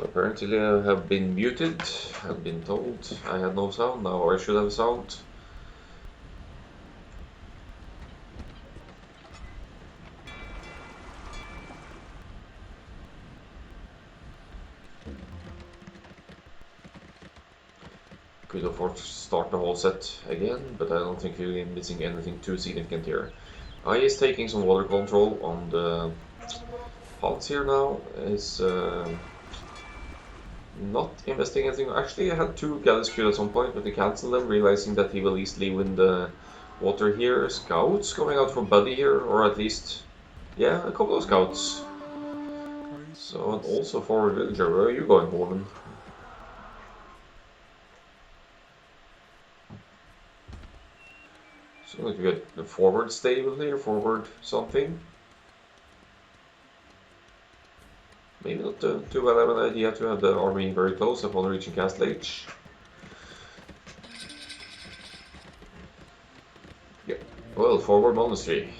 Apparently I have been muted, I've been told I had no sound, now I should have sound. Could afford to start the whole set again, but I don't think we're missing anything too significant here. I is taking some water control on the ponds here now, is not investing anything. Actually, I had two Gallus queued at some point, but he cancelled them, realizing that he will easily win the water here. Scouts coming out for Buddy here, or at least, yeah, a couple of scouts. So, and also for Villager, where are you going, woman? So, like, we get the forward stable here, forward something. Maybe not too bad of an idea to have the army very close upon reaching Castle Age. Yeah, well, forward monastery.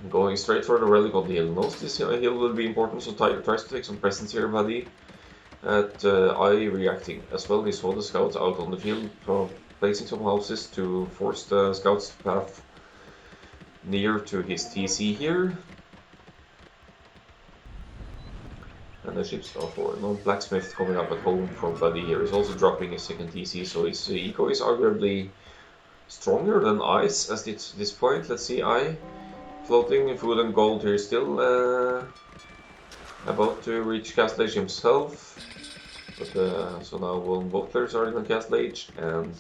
Going straight for the relic on the hill. Knows this hill will be important, so tries to take some presence here, buddy. At I reacting as well. We saw the scouts out on the field, placing some houses to force the scouts path near to his TC here. And the ships are for no blacksmith coming up at home for Buddy here. He's also dropping his second TC, so his eco is arguably stronger than Ice at this point. Let's see, I floating in food and gold here, still about to reach Castle Age himself. But so now both players are in the Castle Age, and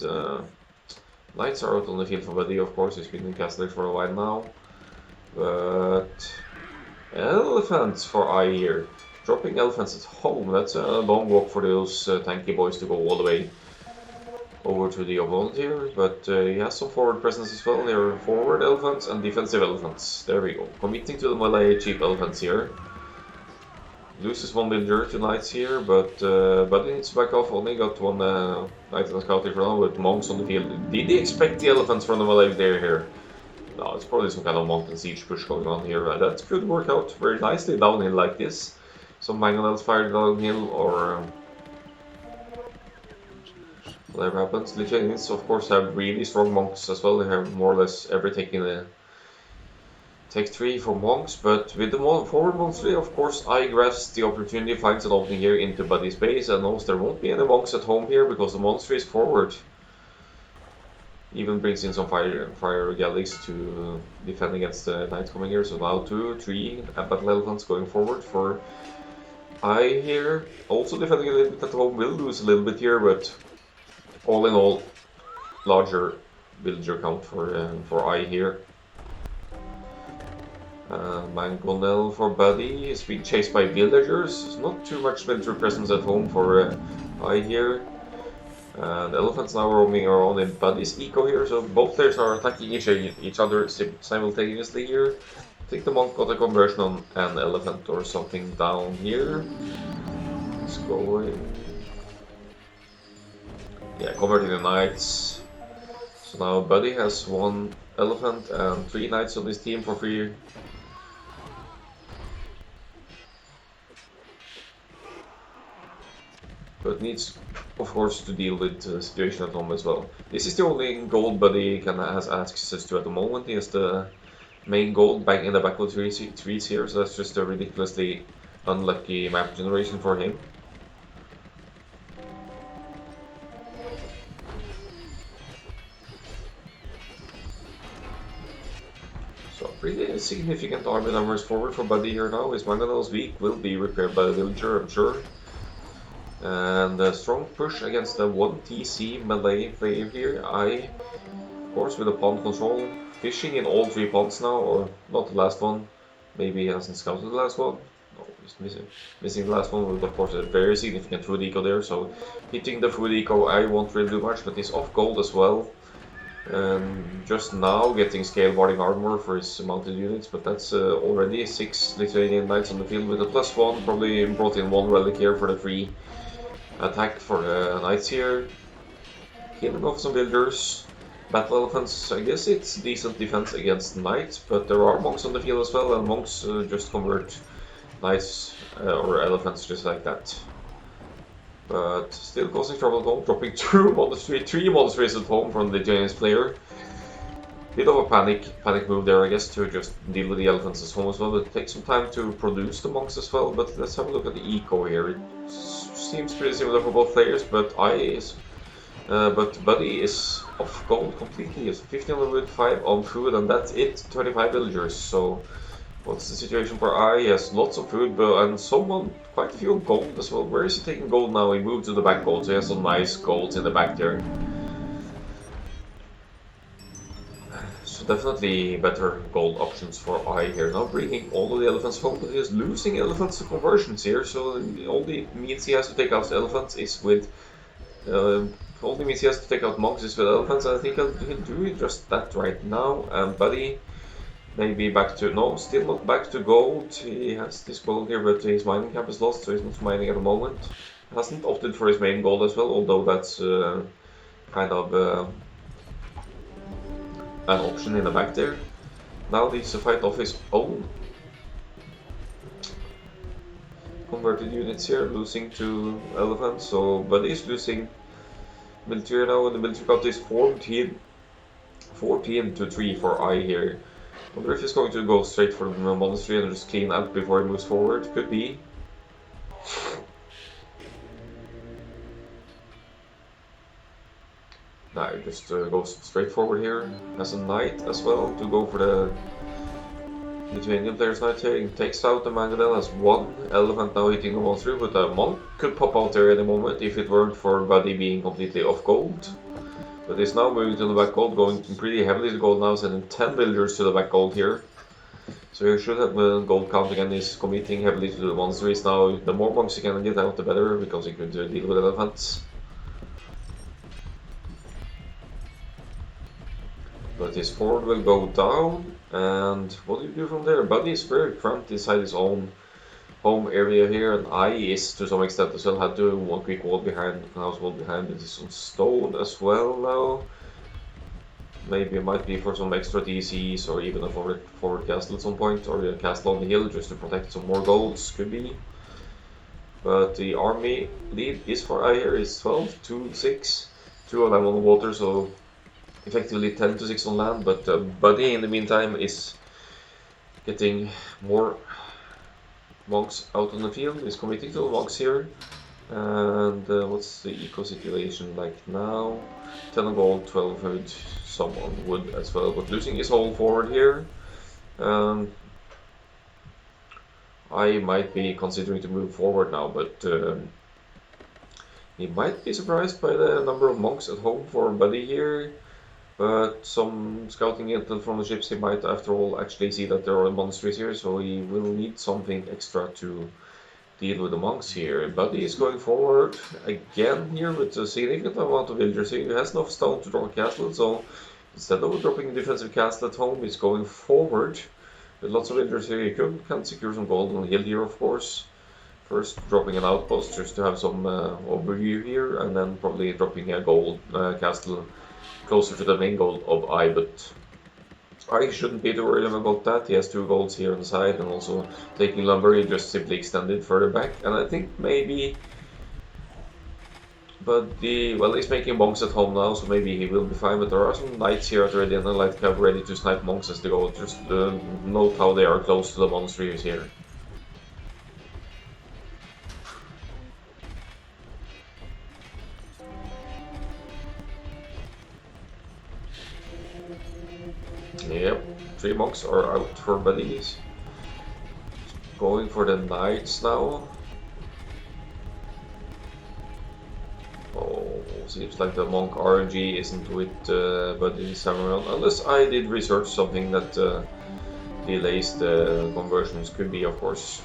Knights are out on the field for Buddy, of course. He's been in Castle Age for a while now. But elephants for I here. Dropping elephants at home, that's a long walk for those tanky boys to go all the way over to the opponent here, but he has some forward presence as well. There are forward elephants and defensive elephants. There we go. Committing to the melee cheap elephants here. Loses one villager to knights here, but Buddy needs to back off. Only got one knight and a scout here for now with monks on the field. Did he expect the elephants from the melee there here? No, it's probably some kind of monk and siege push going on here. That could work out very nicely downhill like this. Some mangonels fired downhill or whatever happens. Lithuanians, of course, have really strong monks as well. They have more or less taking the take 3 for monks, but with the forward monastery, of course, I grasps the opportunity, finds an opening here into Buddy's base, and knows there won't be any monks at home here because the monastery is forward. Even brings in some fire galleys to defend against the knights coming here. So now 2, 3 battle elephants going forward for I here. Also defending a little bit at home, will lose a little bit here, but all in all, larger villager count for I here. Mangonel for Buddy is being chased by villagers. Not too much villager presence at home for I here. And elephants now roaming around in Buddy's eco here, so both players are attacking each other simultaneously here. I think the monk got a conversion on an elephant or something down here. Let's go in. Yeah, converting the knights. So now Buddy has 1 elephant and 3 knights on his team for free. But needs, of course, to deal with the situation at home as well. This is the only gold Buddy has access to at the moment. He has the main gold back in the back of the trees here, so that's just a ridiculously unlucky map generation for him. So pretty significant army numbers forward for Buddy here now. His mangonels weak will be repaired by the villager, I'm sure. And a strong push against the 1 TC melee player here. I, of course, with the pond control, fishing in all 3 ponds now, or not the last one. Maybe he hasn't scouted the last one. No, he's missing the last one with, of course, a very significant food eco there. So hitting the food eco, I won't really do much, but he's off gold as well. And just now getting scale warding armor for his mounted units, but that's already 6 Lithuanian knights on the field with a +1. Probably brought in 1 relic here for the free attack for the knights here. Killing off some villagers. Battle elephants, I guess it's decent defense against knights, but there are monks on the field as well, and monks just convert knights or elephants just like that. but still causing trouble at home, dropping three monasteries at home from the Japanese player. Bit of a panic move there, I guess, to just deal with the elephants at home as well, but it takes some time to produce the monks as well. But let's have a look at the eco here. It seems pretty similar for both players, but Buddy is off gold completely. It's 15 on wood, 5 on food, and that's it. 25 villagers. So what's the situation for I? He has lots of food, but and quite a few gold as well. Where is he taking gold now? He moved to the back gold, so he has some nice golds in the back there. So definitely better gold options for I here. Now bringing all of the elephants home, but he is losing elephants to conversions here. So the only means he has to take out the elephants is with only means he has to take out monks is with elephants. And I think he'll do just that right now. And Buddy maybe back to no, still not back to gold. He has this gold here, but his mining camp is lost, so he's not mining at the moment. Hasn't opted for his main gold as well, although that's kind of an option in the back there. Now needs to fight off his own converted units here, losing to elephants. So Buddy is losing military now, and the military count is 14 to 3 for I here. I wonder if he's going to go straight for the monastery and just clean up before he moves forward. Could be. No, he just goes straight forward here. Has a knight as well to go for the Lithuanian player's knight here. He takes out the Mangonel, has one elephant now hitting the monster, but a monk could pop out there at any moment if it weren't for Buddy being completely off gold. But he's now moving to the back gold, going pretty heavily to gold now, sending 10 villagers to the back gold here. So he should have gold count again. He's committing heavily to the monasteries now. The more monks he can get out, the better, because he could deal with elephants. But his forward will go down, and what do you do from there? Buddy is very cramped inside his own home area here, and I is to some extent as well. Had to one quick wall behind, house wall behind, it is on stone as well now. Maybe it might be for some extra DCs or even a forward castle at some point, or a castle on the hill just to protect some more golds, could be. But the army lead is for I here is 12 to 6, 2 of them on the water, so effectively 10 to 6 on land. But Buddy in the meantime is getting more monks out on the field. He's committing to the monks here. And what's the eco situation like now? 10 on gold, 12 wood, some on wood as well, but losing his whole forward here. I might be considering to move forward now, but he might be surprised by the number of monks at home for Buddy here. But some scouting intel from the ships, he might after all actually see that there are monasteries here, so he will need something extra to deal with the monks here. Buddy is going forward again here with a significant amount of villagers. He has enough stone to draw a castle, so instead of dropping a defensive castle at home, he's going forward with lots of villagers here. He can secure some gold on the hill here, of course. First dropping an outpost just to have some overview here, and then probably dropping a gold castle closer to the main goal of I, but I shouldn't be too worried about that. He has 2 golds here on the side, and also taking lumber, he just simply extended further back. And I think maybe, but well, he's making monks at home now, so maybe he will be fine. But there are some knights here already, and a light cav ready to snipe monks as they go. Just note how they are close to the monasteries here. Yep, 3 monks are out for buddies. Going for the knights now. Oh, seems like the monk RNG isn't with Buddy this time around. Unless I did research something that delays the conversions, could be, of course.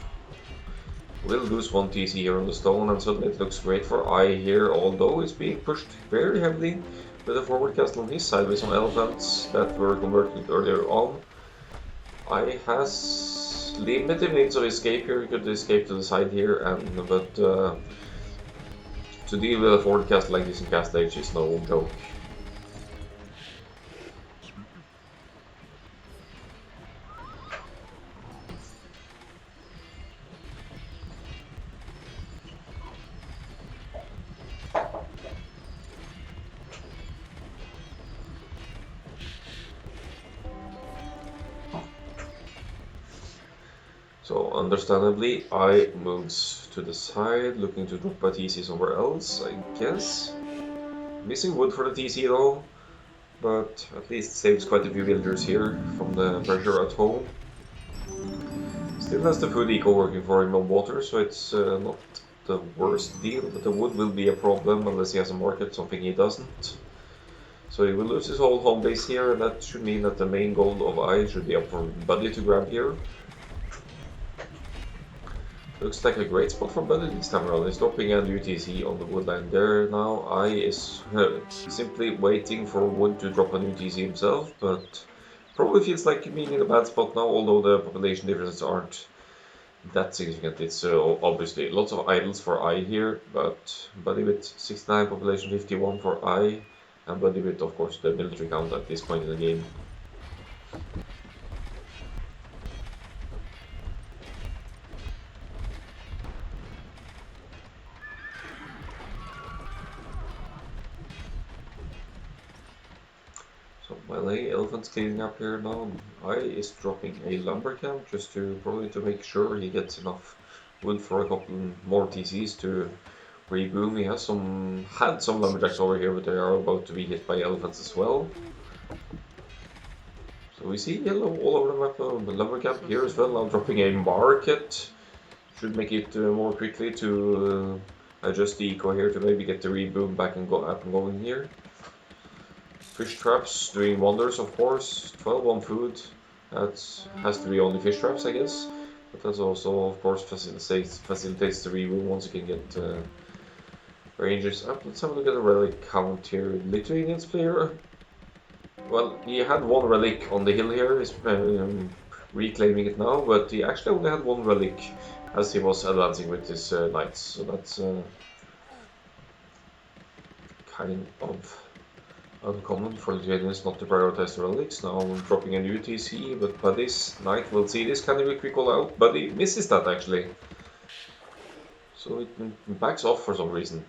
We'll lose 1 TC here on the stone, and suddenly it looks great for I here, although it's being pushed very heavily with a forward castle on his side with some elephants that were converted earlier on. I has limited means of escape here. He could escape to the side here, but to deal with a forward castle like this in Castle Age is no joke. So understandably, I moves to the side, looking to drop a TC somewhere else, I guess. Missing wood for the TC though, but at least saves quite a few villagers here from the pressure at home. Still has the food eco working for him on water, so it's not the worst deal, but the wood will be a problem unless he has a market, something he doesn't. So he will lose his whole home base here, and that should mean that the main goal of I should be up for Buddy to grab here. Looks like a great spot for Buddy this time around. He's dropping an UTC on the woodline there now. I is simply waiting for wood to drop an UTC himself, but probably feels like being in a bad spot now, although the population differences aren't that significant. It's obviously lots of idols for I here, but Buddy with 69 population, 51 for I, and Buddy with, of course, the military count at this point in the game. So melee elephant's cleaning up here now. I is dropping a lumber camp just to probably to make sure he gets enough wood for a couple more TCs to reboom. He has had some lumberjacks over here, but they are about to be hit by elephants as well. So we see yellow all over the map now. The lumber camp here as well. Now dropping a market should make it more quickly to adjust the eco here to maybe get the reboom back and go up and going here. Fish traps doing wonders, of course. 12 on food. That has to be only fish traps, I guess. But that's also, of course, facilitates the reboot once you can get ranges up. Let's have a look at the relic count here. Lithuanian's player. Well, he had one relic on the hill here. He's reclaiming it now, but he actually only had one relic as he was advancing with his knights. So that's kind of uncommon for Lithuanians not to prioritize the relics. Now I'm dropping a new TC, but Buddy's knight will see this. Can he quick call out? Buddy misses that actually. So it backs off for some reason.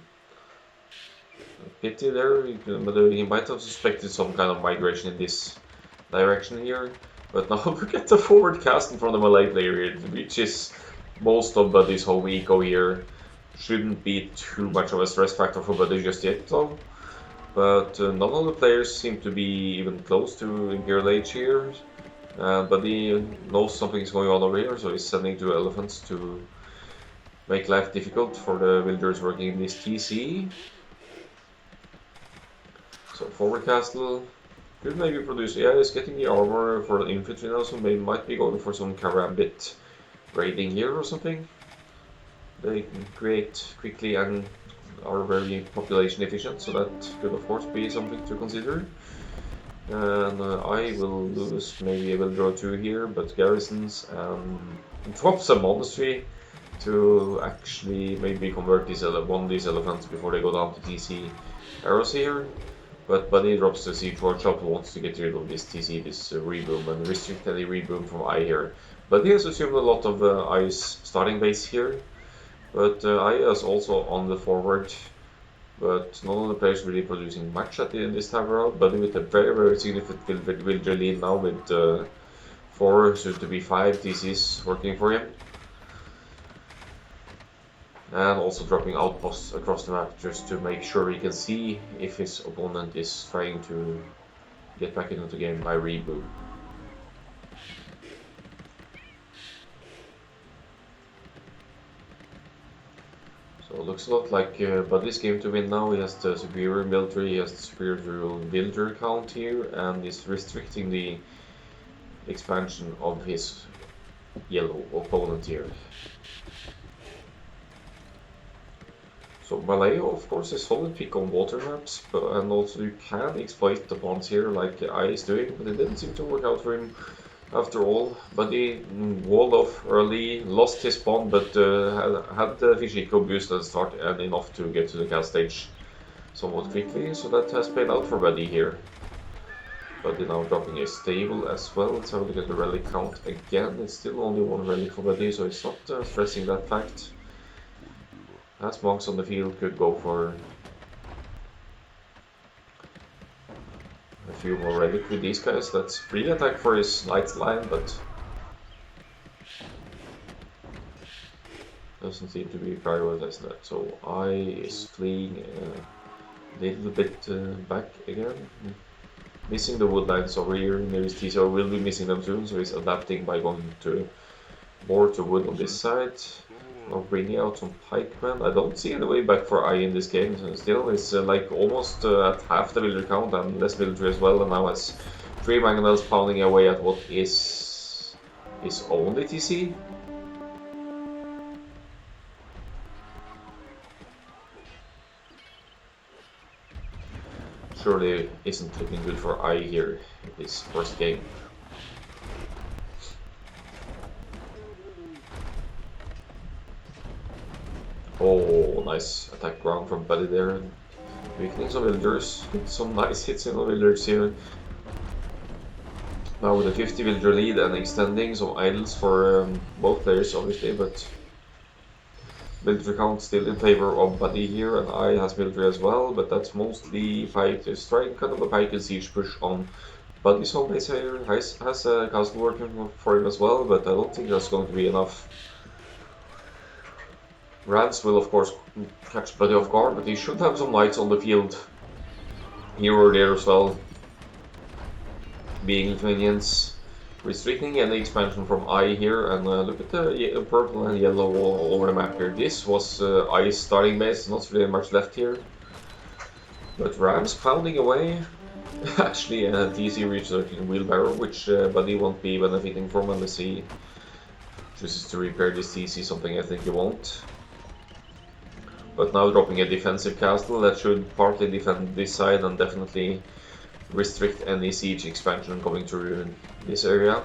Pity there, but he might have suspected some kind of migration in this direction here. But now look at the forward cast in front of a melee player here, which is most of Buddy's home eco here. Shouldn't be too much of a stress factor for Buddy just yet though. But none of the players seem to be even close to Imperial Age here. Buddy knows something is going on over here, so he's sending 2 elephants to make life difficult for the villagers working in this TC. So forward castle could maybe produce, yeah, he's getting the armor for the infantry now, so maybe might be going for some karambit raiding here or something. They can create quickly and are very population efficient, so that could of course be something to consider. And I will lose maybe a villager or 2 here, but garrisons and drops a monastery to actually maybe convert one of these elephants before they go down to TC arrows here. But Buddy drops the siege workshop, wants to get rid of this TC, this reboom, and restrict any reboom from I here. But he has assumed a lot of I's starting base here. But I is also on the forward, but none of the players really producing much at this time around. Buddy with a very significant villager lead now with 4, soon to be 5 TCs working for him. And also dropping outposts across the map just to make sure he can see if his opponent is trying to get back into the game by reboot. So it looks a lot like Buddy's game to win now. He has the superior military, he has the superior villager count here, and is restricting the expansion of his yellow opponent here. So Malay, of course, is solid pick on water maps, and also you can exploit the ponds here like I is doing, but it didn't seem to work out for him after all. Buddy walled off early, lost his pond, but had the fish eco boost at the start and enough to get to the cast stage somewhat quickly, so that has paid out for Buddy here. Buddy now dropping a stable as well. Let's have a look at the relic count again. It's still only 1 relic for Buddy, so it's not stressing that fact. As monks on the field could go for a few more relic with these guys. That's free attack for his knights line, but Doesn't seem to be prioritized that. So I is fleeing a little bit back again. Missing the woodlands over here. Maybe TCO will be missing them soon, so he's adapting by going to more to wood on this side. Now bringing out some pikemen. I don't see any way back for I in this game. So still, it's like almost at half the villager count and less military as well. And now has 3 mangonels pounding away at what is his only TC. Surely isn't looking good for I here in this first game. Oh, nice attack ground from Buddy there. Weakening some villagers. Some nice hits in the villagers here. Now with a 50 villager lead and extending some idols for both players obviously, but military count still in favor of Buddy here, and I has military as well, but that's mostly Pike. Is trying kind of a Pike and siege push on Buddy's home base here. Has a castle working for him as well, but I don't think that's going to be enough. Rance will of course catch Buddy off guard, but he should have some knights on the field here or there as well. Being Lithuanians. Restricting any expansion from I here, and look at the purple and yellow all over the map here. This was I's starting base, not really much left here. But Rams pounding away. Actually, DC researching wheelbarrow, which Buddy won't be benefiting from unless he chooses to repair this DC, something I think he won't. But now dropping a defensive castle that should partly defend this side and definitely restrict any siege expansion coming through this area.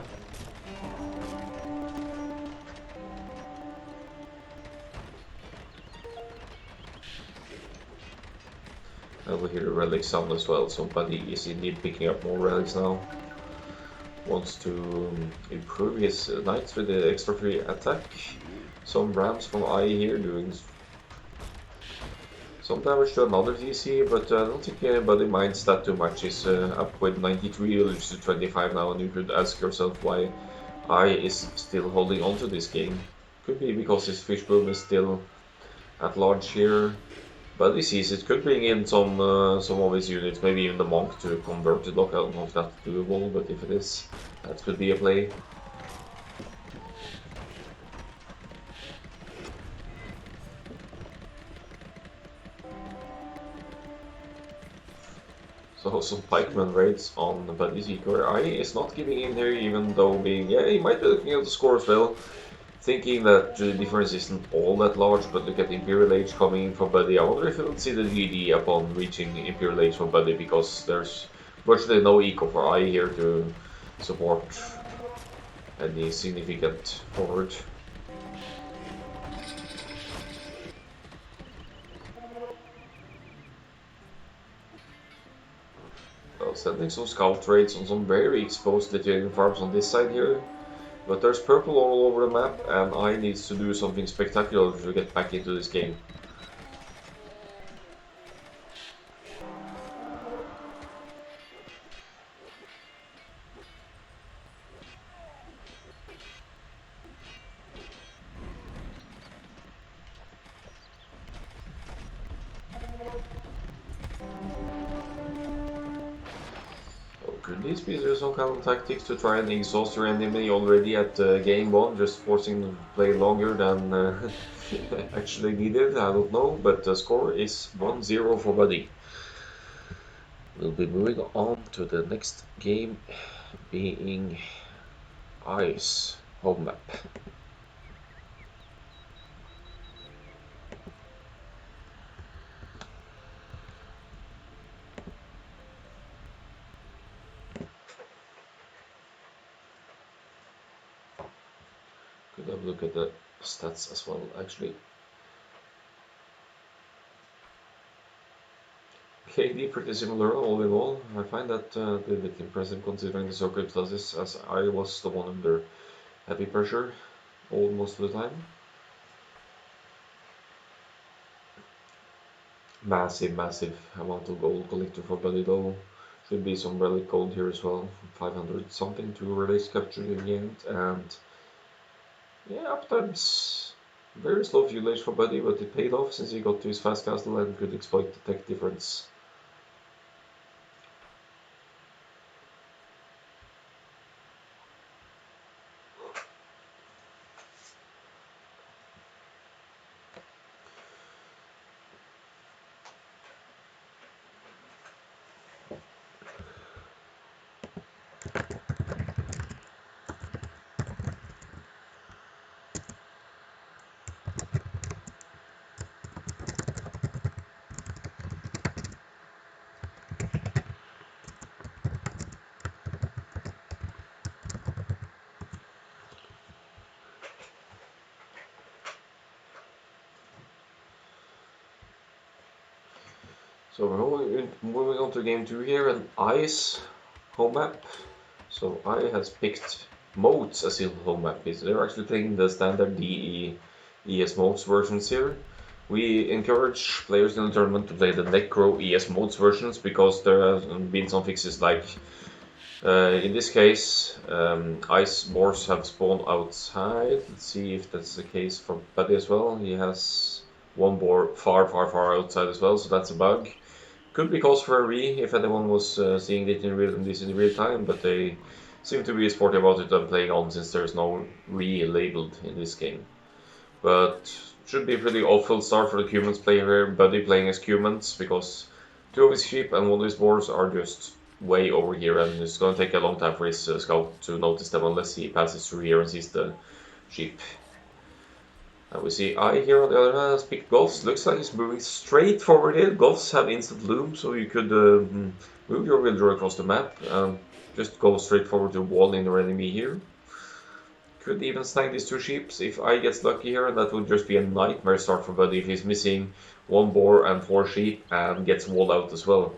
And we hear the relic sound as well, so Buddy is indeed picking up more relics now. Wants to improve his knights with the extra free attack. Some rams from I here doing some damage to another DC, but I don't think anybody minds that too much. He's up with 93 villagers to 25 now, and you could ask yourself why I is still holding on to this game. Could be because his fish boom is still at large here, but he sees it could bring in some of his units, maybe even the monk to convert to lock. I don't know if that's doable, but if it is, that could be a play. So some pikeman raids on Buddy's Eco. I is not giving in here, even though being, yeah, he might be looking at the score as well, thinking that the difference isn't all that large, but look at Imperial Age coming in from Buddy. I wonder if he'll see the GD upon reaching Imperial Age from Buddy, because there's virtually no eco for I here to support any significant forward. Sending some scout raids on some very exposed Lithuanian farms on this side here. But there's purple all over the map, and I needs to do something spectacular to get back into this game. Could this be some kind of tactics to try and exhaust your enemy already at game 1, just forcing them to play longer than actually needed? I don't know, but the score is 1-0 for Buddy. We'll be moving on to the next game, being Ice home map. Could have a look at the stats as well, actually. KD pretty similar all in all. I find that a bit impressive considering the circumstances, as I was the one under heavy pressure almost of the time. Massive amount of gold collected for Buddy though. Should be some relic gold here as well, 500 something to relics captured in the end, and yeah, uptimes Very slow feudal age for Buddy, but it paid off since he got to his fast castle and could exploit the tech difference. So we're moving on to game 2 here, an ice home map. So I has picked modes as his home map. They're actually playing the standard DE ES modes versions here. We encourage players in the tournament to play the Necro ES modes versions because there have been some fixes like in this case ice boars have spawned outside. Let's see if that's the case for Buddy as well. He has one boar far outside as well, so that's a bug. Could be cause for a re if anyone was seeing this in real time, but they seem to be sporty about it and playing on since there's no re labeled in this game. But should be a pretty awful start for the humans player here, Buddy playing as humans because 2 of his sheep and 1 of his boars are just way over here, and it's going to take a long time for his scout to notice them unless he passes through here and sees the sheep. And we see I here on the other hand has picked Golfs. Looks like he's moving straight forward here. Golfs have instant loom, so you could move your villager across the map and just go straight forward to wall in your enemy here. Could even snag these 2 sheep if I gets lucky here, and that would just be a nightmare start for Buddy if he's missing 1 boar and 4 sheep and gets walled out as well.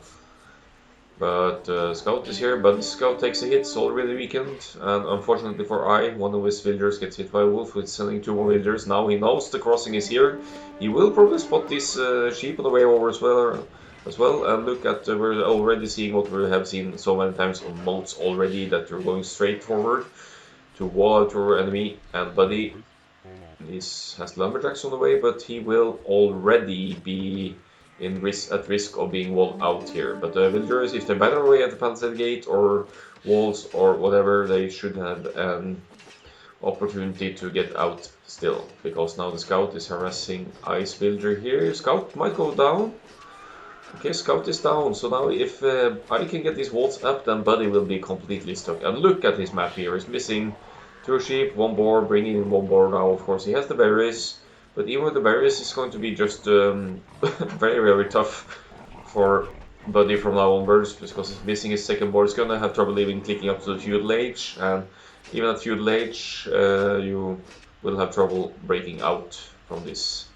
But Scout is here, but Scout takes a hit, it's already weakened, and unfortunately for I, one of his villagers gets hit by a wolf, who's selling 2 more villagers. Now he knows the crossing is here. He will probably spot this sheep on the way over as well. And look at, we're already seeing what we have seen so many times on modes already, that you're going straight forward to wall out your enemy, and Buddy has lumberjacks on the way, but he will already be at risk of being walled out here. But the villagers, if they battle away at the palisade gate or walls or whatever, they should have an opportunity to get out still, because now the scout is harassing ice villager here. Scout might go down. Okay, scout is down, so now if I can get these walls up, then Buddy will be completely stuck. And look at his map here, he's missing 2 sheep, 1 boar, bringing in 1 boar now. Of course he has the berries, but even with the berries it's going to be just very tough for Buddy from now onwards, because he's missing his 2nd boar. He's gonna have trouble even clicking up to the feudal age, and even at feudal age you will have trouble breaking out from this.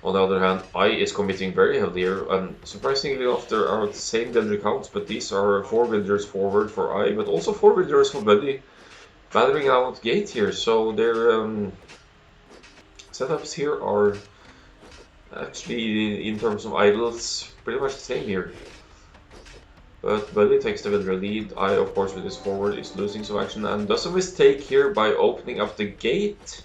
On the other hand, I is committing very heavily here, and surprisingly enough there are the same villager counts, but these are 4 villagers forward for I, but also 4 villagers for Buddy, battering out gate here, so their setups here are actually, in terms of idols, pretty much the same here. But Buddy takes the villager lead. I, of course, with his forward is losing some action and does a mistake here by opening up the gate.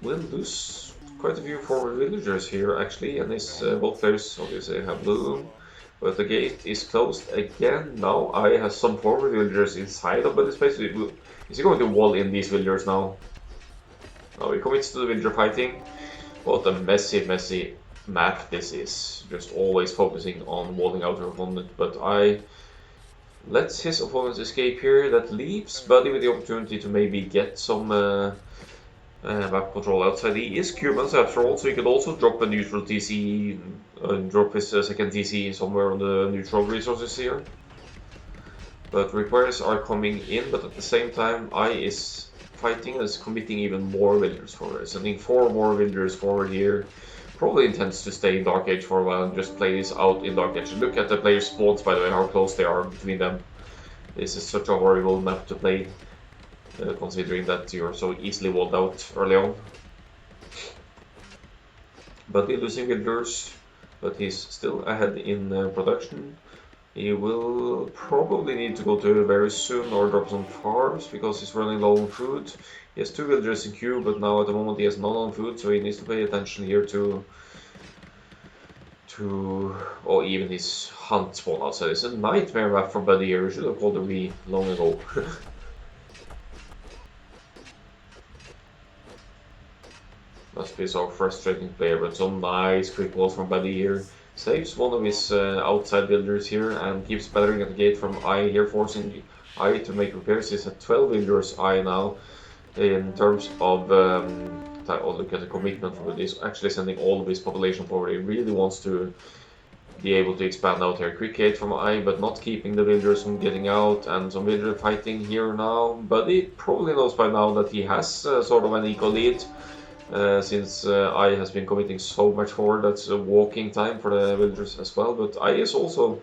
Will lose quite a few forward villagers here actually, and his both players obviously have blue, but the gate is closed again. Now I has some forward villagers inside of Buddy's space. Is he going to wall in these villagers now? No, he commits to the villager fighting. What a messy map this is. Just always focusing on walling out your opponent, but I lets his opponents escape here. That leaves Buddy with the opportunity to maybe get some map control outside. He is Cubans after all, so he could also drop a neutral TC, drop his 2nd TC somewhere on the neutral resources here. But repairs are coming in, but at the same time I is fighting and is committing even more villagers forward, sending 4 more villagers forward here. Probably intends to stay in Dark Age for a while and just play this out in Dark Age. Look at the player spawns, by the way, how close they are between them. This is such a horrible map to play. Considering that you're so easily walled out early on. Buddy losing villagers, but he's still ahead in production. He will probably need to go to very soon or drop some farms because he's running low on food. He has 2 villagers in queue, but now at the moment he has none on food, so he needs to pay attention here to or even his hunt spawn outside. It's a nightmare map for Buddy here. We should have called the Wii long ago. Must be so frustrating player, but some nice quick balls from Buddy here. Saves one of his outside builders here and keeps battering at the gate from I here, forcing I to make repairs. He's at 12 villagers I now in terms of look at the commitment for this. Actually sending all of his population forward. He really wants to be able to expand out here. Quick gate from I, but not keeping the villagers from getting out, and some villager fighting here now. Buddy probably knows by now that he has sort of an eco lead. Since I has been committing so much forward, that's a walking time for the villagers as well. But I is also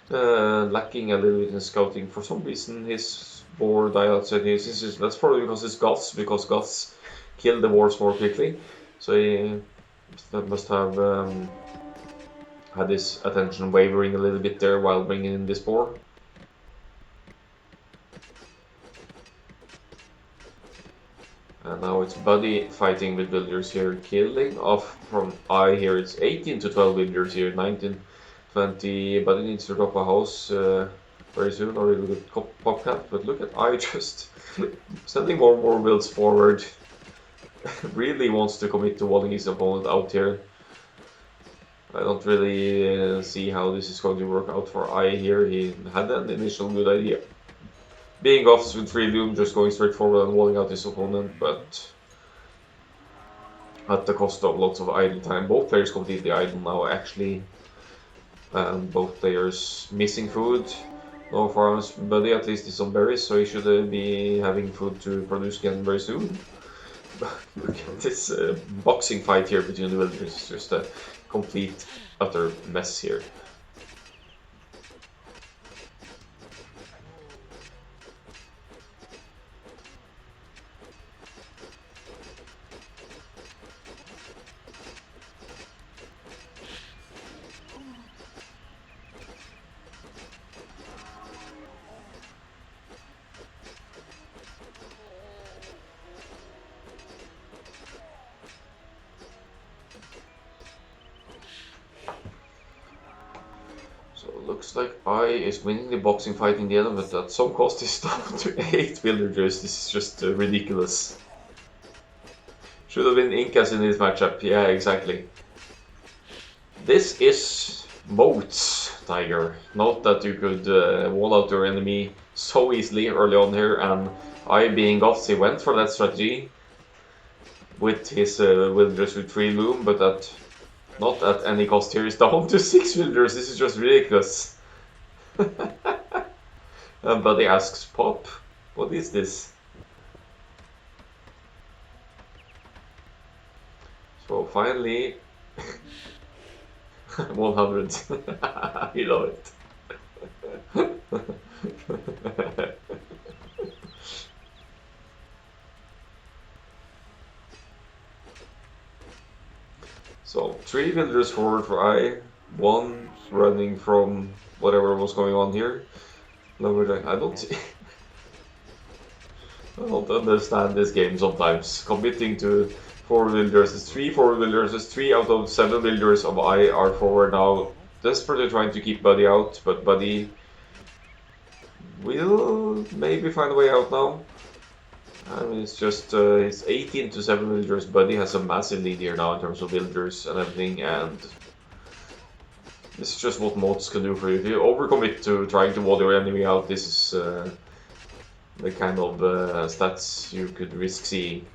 lacking a little bit in scouting. For some reason, his boar died outside. That's probably because it's Goths, because Goths kill the wars more quickly. So he must have had his attention wavering a little bit there while bringing in this boar. And now it's Buddy fighting with villagers here, killing off from I here. It's 18 to 12 villagers here, 19, 20. Buddy needs to drop a house very soon, or he'll get popcat. But look at I just sending more and more builds forward. Really wants to commit to walling his opponent out here. I don't really see how this is going to work out for I here. He had an initial good idea. Being off with 3 Loom, just going straight forward and walling out his opponent, but at the cost of lots of idle time. Both players completely idle now, actually. Both players missing food. No farms, Buddy at least is some berries, so he should be having food to produce again very soon. Look at this boxing fight here between the villagers. It's just a complete, utter mess here. So it looks like I is winning the boxing fight in the end, but at some cost is down to 8 villagers. This is just ridiculous. Should have been Incas in this matchup. Yeah, exactly. This is moats, Tiger. Not that you could wall out your enemy so easily early on here, and I being Goths, he went for that strategy with his villagers with 3 loom, but that not at any cost here. He's down to 6 villagers. This is just ridiculous. And Buddy asks, Pop, what is this? So finally, 100. You love it. So 3 villagers forward for I, 1 running from whatever was going on here. I don't see. I don't understand this game sometimes. Committing to 4 villagers is 3 forward villagers is 3 out of 7 villagers of I are forward now. Desperately trying to keep Buddy out, but Buddy will maybe find a way out now. I mean, it's just it's 18 to 7 villagers. Buddy has a massive lead here now in terms of villagers and everything, and this is just what mods can do for you. If you overcommit to trying to wall your enemy out, this is the kind of stats you could risk seeing.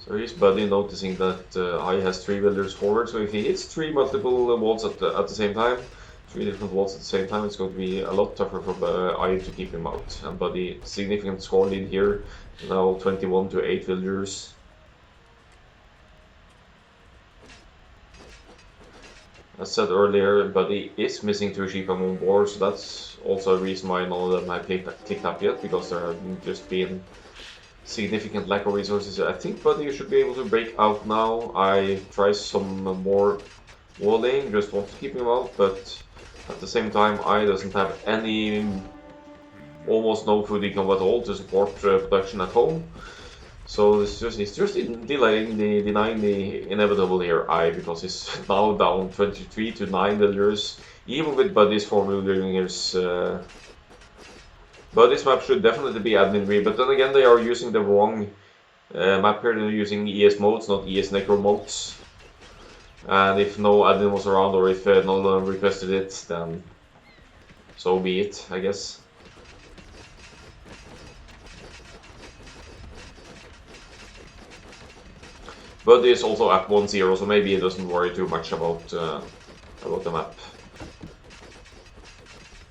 So here's Buddy noticing that I has 3 villagers forward, so if he hits 3 multiple walls at the same time, 3 different walls at the same time, it's going to be a lot tougher for I to keep him out. And Buddy, significant score lead here, now 21 to 8 villagers. As said earlier, Buddy is missing 2 sheep and 1 boar, so that's also a reason why none of them have clicked up yet, because there have just been significant lack of resources. I think Buddy should be able to break out now. I try some more walling, just want to keep him out, but at the same time I doesn't have any, almost no food income at all to support production at home. So it's just denying the inevitable here, because he's now down 23 to 9 villagers, even with Buddy's 4 villagers. Buddy's map should definitely be admin free, but then again they are using the wrong map here. They're using ES modes, not ES Necro modes. And if no admin was around, or if no one requested it, then so be it, I guess. Buddy is also at 1-0, so maybe he doesn't worry too much about the map.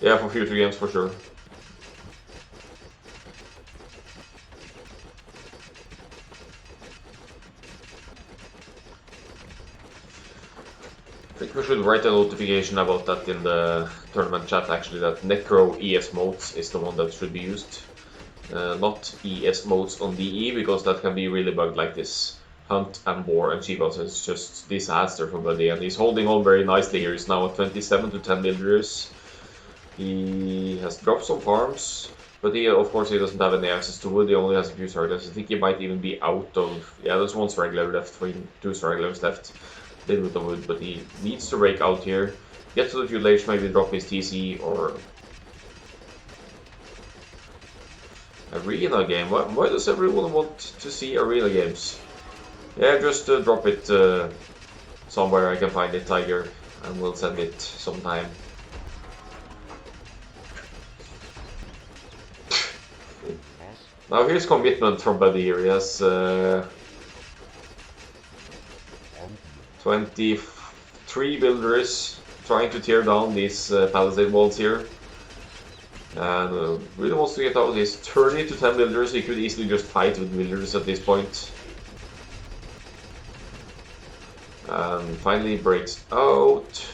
Yeah, for future games for sure. I think we should write a notification about that in the tournament chat, actually, that Necro ES modes is the one that should be used. Not ES modes on DE, because that can be really bugged like this. Hunt and boar and sheep, also it's just disaster for Buddy, and he's holding on very nicely here. He's now at 27 to 10 villagers. He has dropped some farms, but he, of course, he doesn't have any access to wood. He only has a few stragglers. I think he might even be out of... Yeah, there's one straggler left for him, 2 stragglers left. A little bit of wood, but he needs to break out here. Get to the feudalation, maybe drop his TC or... Arena game? Why does everyone want to see arena games? Yeah, just drop it somewhere I can find it, Tiger, and we'll send it sometime. Now here's commitment from Buddy here. He has 23 builders trying to tear down these palisade walls here. And really wants to get out. He's 30 to 10 builders. He could easily just fight with builders at this point. And finally breaks out.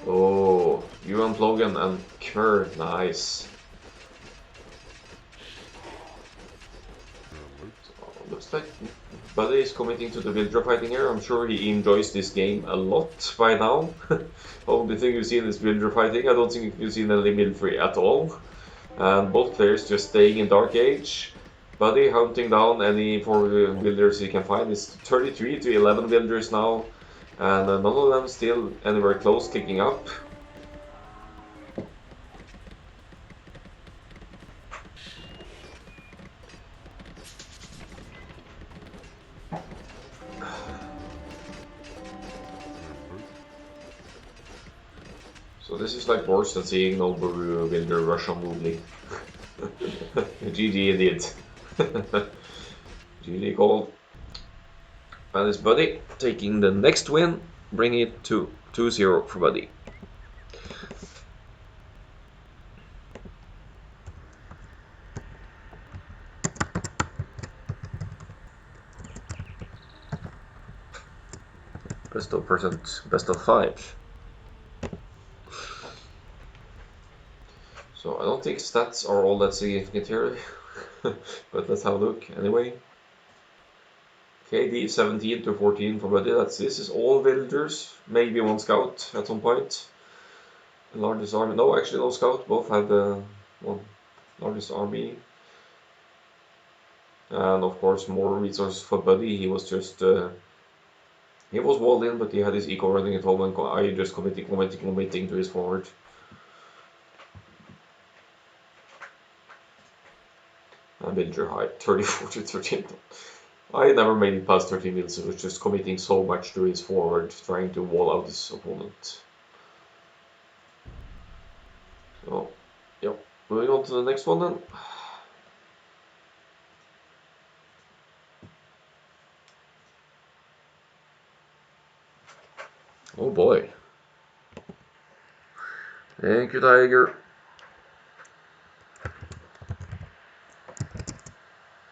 Oh, Ewan Plogan and Kerr, nice. So, looks like Buddy is committing to the villager fighting here. I'm sure he enjoys this game a lot by now. Only thing you've seen is villager fighting. I don't think you've seen any military at all. And both players just staying in Dark Age. Buddy hunting down any 4 builders he can find. It's 33 to 11 builders now, and none of them still anywhere close kicking up. So this is like worse than seeing no builder rush on Moodley. GG indeed. GG call. And it's Buddy taking the next win, bringing it to 2-0 for Buddy. Best of 5. So I don't think stats are all that significant here, but let's have a look anyway. KD 17 to 14 for Buddy. This is all villagers, maybe 1 scout at some point. The largest army, no, actually no scout. Both have the one largest army, and of course more resources for Buddy. He was just he was walled in, but he had his eco running at home, and I just committing to his forward. And villager high 34 to 13. I never made it past 13 mils. It was just committing so much to his forward, trying to wall out his opponent. So, yep. Moving on to the next one then. Oh boy. Thank you, Tiger.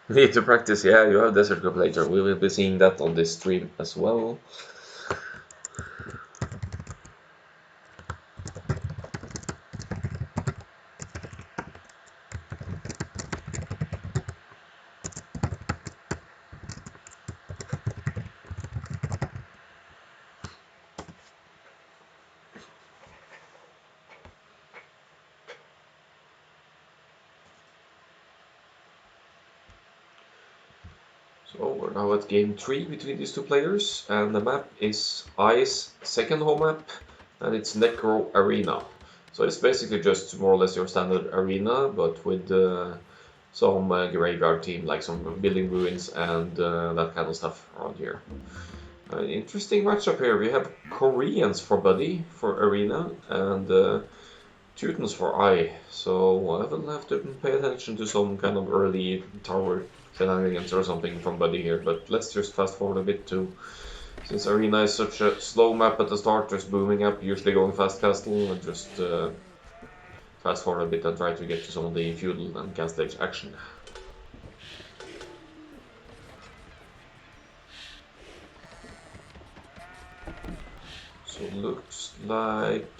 Need to practice, yeah, you have Desert Cup later. We will be seeing that on this stream as well. So we're now at game 3 between these two players, and the map is I's second home map, and it's Necro Arena. So it's basically just more or less your standard arena, but with some graveyard team, like some building ruins and that kind of stuff around here. An interesting matchup here. We have Koreans for Buddy for Arena and Teutons for I. So I will have to pay attention to some kind of early tower shenanigans or something from Buddy here. But let's just fast forward a bit too. Since Arena is such a slow map at the start, just booming up, usually going fast castle, and just fast forward a bit and try to get to some of the feudal and castle age action. So looks like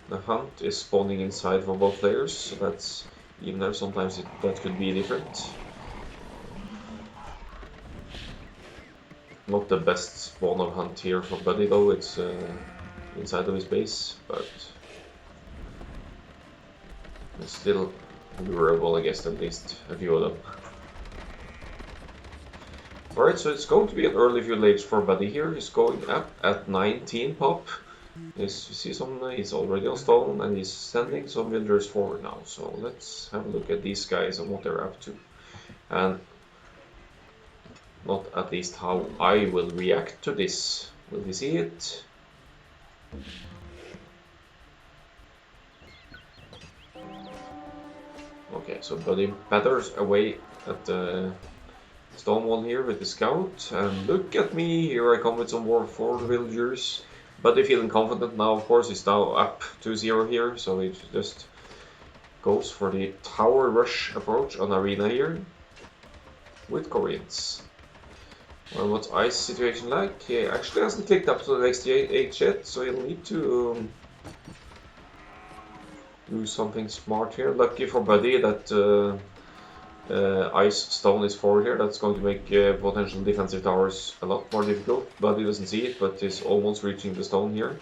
the hunt is spawning inside for both players, so that's even there. Sometimes that could be different. Not the best spawn of hunt here for Buddy though, it's inside of his base, but it's still lurable against at least a few of them. Alright, so it's going to be an early feudal age for Buddy here. He's going up at 19 pop. You see he's already on stone and he's sending some villagers forward now. So let's have a look at these guys and what they're up to. And not at least how I will react to this. Will we see it? Okay, so Buddy batters away at the stone wall here with the scout, and look at me, here I come with some more 4 villagers. Buddy feeling confident now, of course, he's now up 2-0 here, so he just goes for the tower rush approach on Arena here with Koreans. Well, what's I's situation like? He actually hasn't clicked up to the next age yet, so he'll need to do something smart here. Lucky for Buddy that Ice stone is forward here. That's going to make potential defensive towers a lot more difficult. Buddy doesn't see it, but is almost reaching the stone here.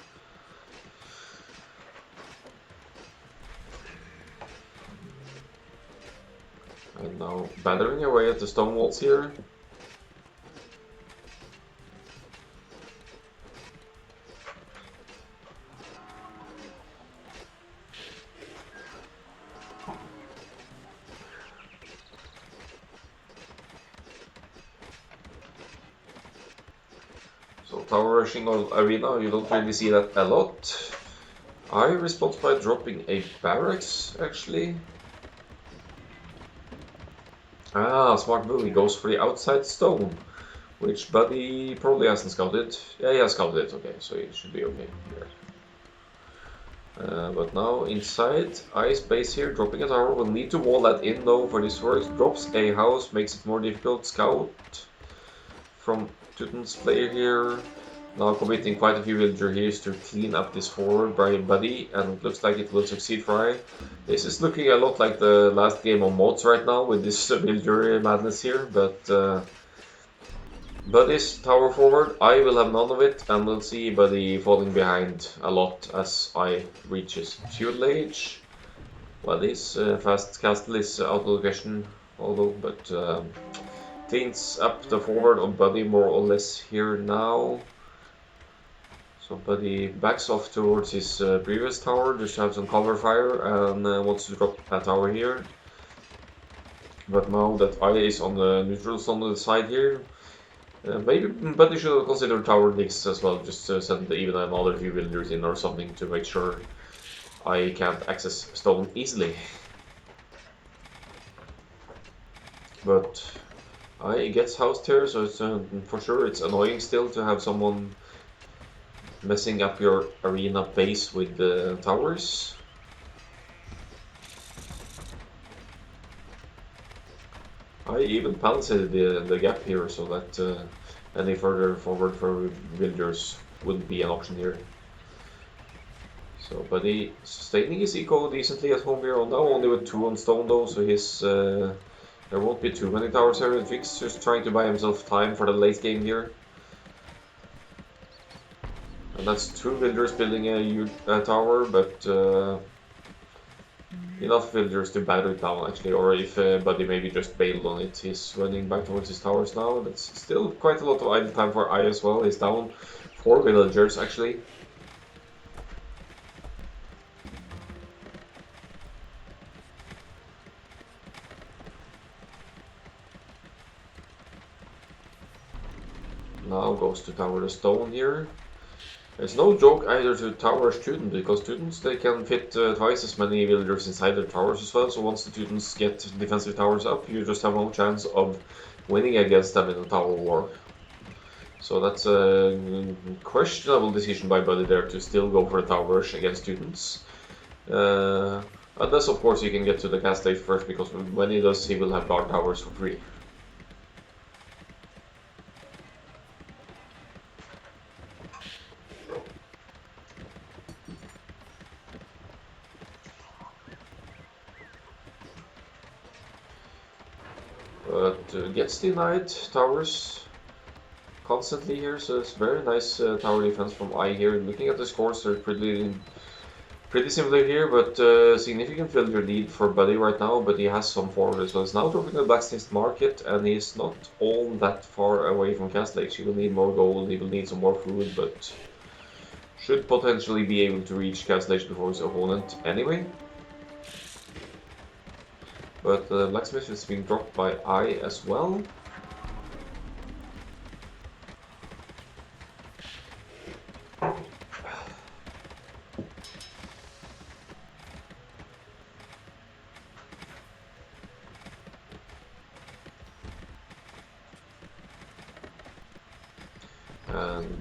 And now battering away at the stone walls here. So tower rushing on Arena, you don't really see that a lot. I responds by dropping a barracks, actually. Ah, smart move, he goes for the outside stone, which Buddy probably hasn't scouted. Yeah, he has scouted it, okay, so he should be okay here. But now inside, Ice base here, dropping a tower, will need to wall that in though for this works. Drops a house, makes it more difficult. Scout from Teuton's player here. Now committing quite a few villagers here to clean up this forward by Buddy, and it looks like it will succeed for I. This is looking a lot like the last game of mods right now with this villager madness here, but Buddy's tower forward, I will have none of it, and we'll see Buddy falling behind a lot as I reaches feudal age. Well, this fast castle is out of the question, although, but cleans up the forward of Buddy more or less here now. So Buddy backs off towards his previous tower, just to have some cover fire, and wants to drop a tower here. But now that I is on the neutral on the side here, maybe Buddy should have considered tower digs as well, just to send even another few villagers in or something to make sure I can't access stone easily. But I gets housed here, so it's for sure it's annoying still to have someone messing up your arena base with the towers. I even palisaded the gap here so that any further forward for villagers wouldn't be an option here. So Buddy sustaining his eco decently at home here, now only with 2 on stone though, so his there won't be too many towers here in fix, just trying to buy himself time for the late game here. And that's 2 villagers building a tower, but enough villagers to batter it down actually, or if Buddy maybe just bailed on it. He's running back towards his towers now. That's still quite a lot of idle time for I as well. He's down 4 villagers actually. Now goes to tower the stone here. It's no joke either to tower student, because students they can fit twice as many villagers inside their towers as well, so once the students get defensive towers up, you just have no chance of winning against them in a tower war. So that's a questionable decision by Buddy there to still go for a tower rush against students. Unless of course he can get to the cast stage first, because when he does he will have guard towers for free. But gets denied towers constantly here, so it's very nice tower defense from I here. Looking at the scores, they're pretty similar here, but significant villager lead for Buddy right now, but he has some forward as well. He's now dropping the blacksmith market, and he's not all that far away from Castle Age. He will need more gold, he will need some more food, but should potentially be able to reach Castle Age before his opponent anyway. But the blacksmith is being dropped by I as well.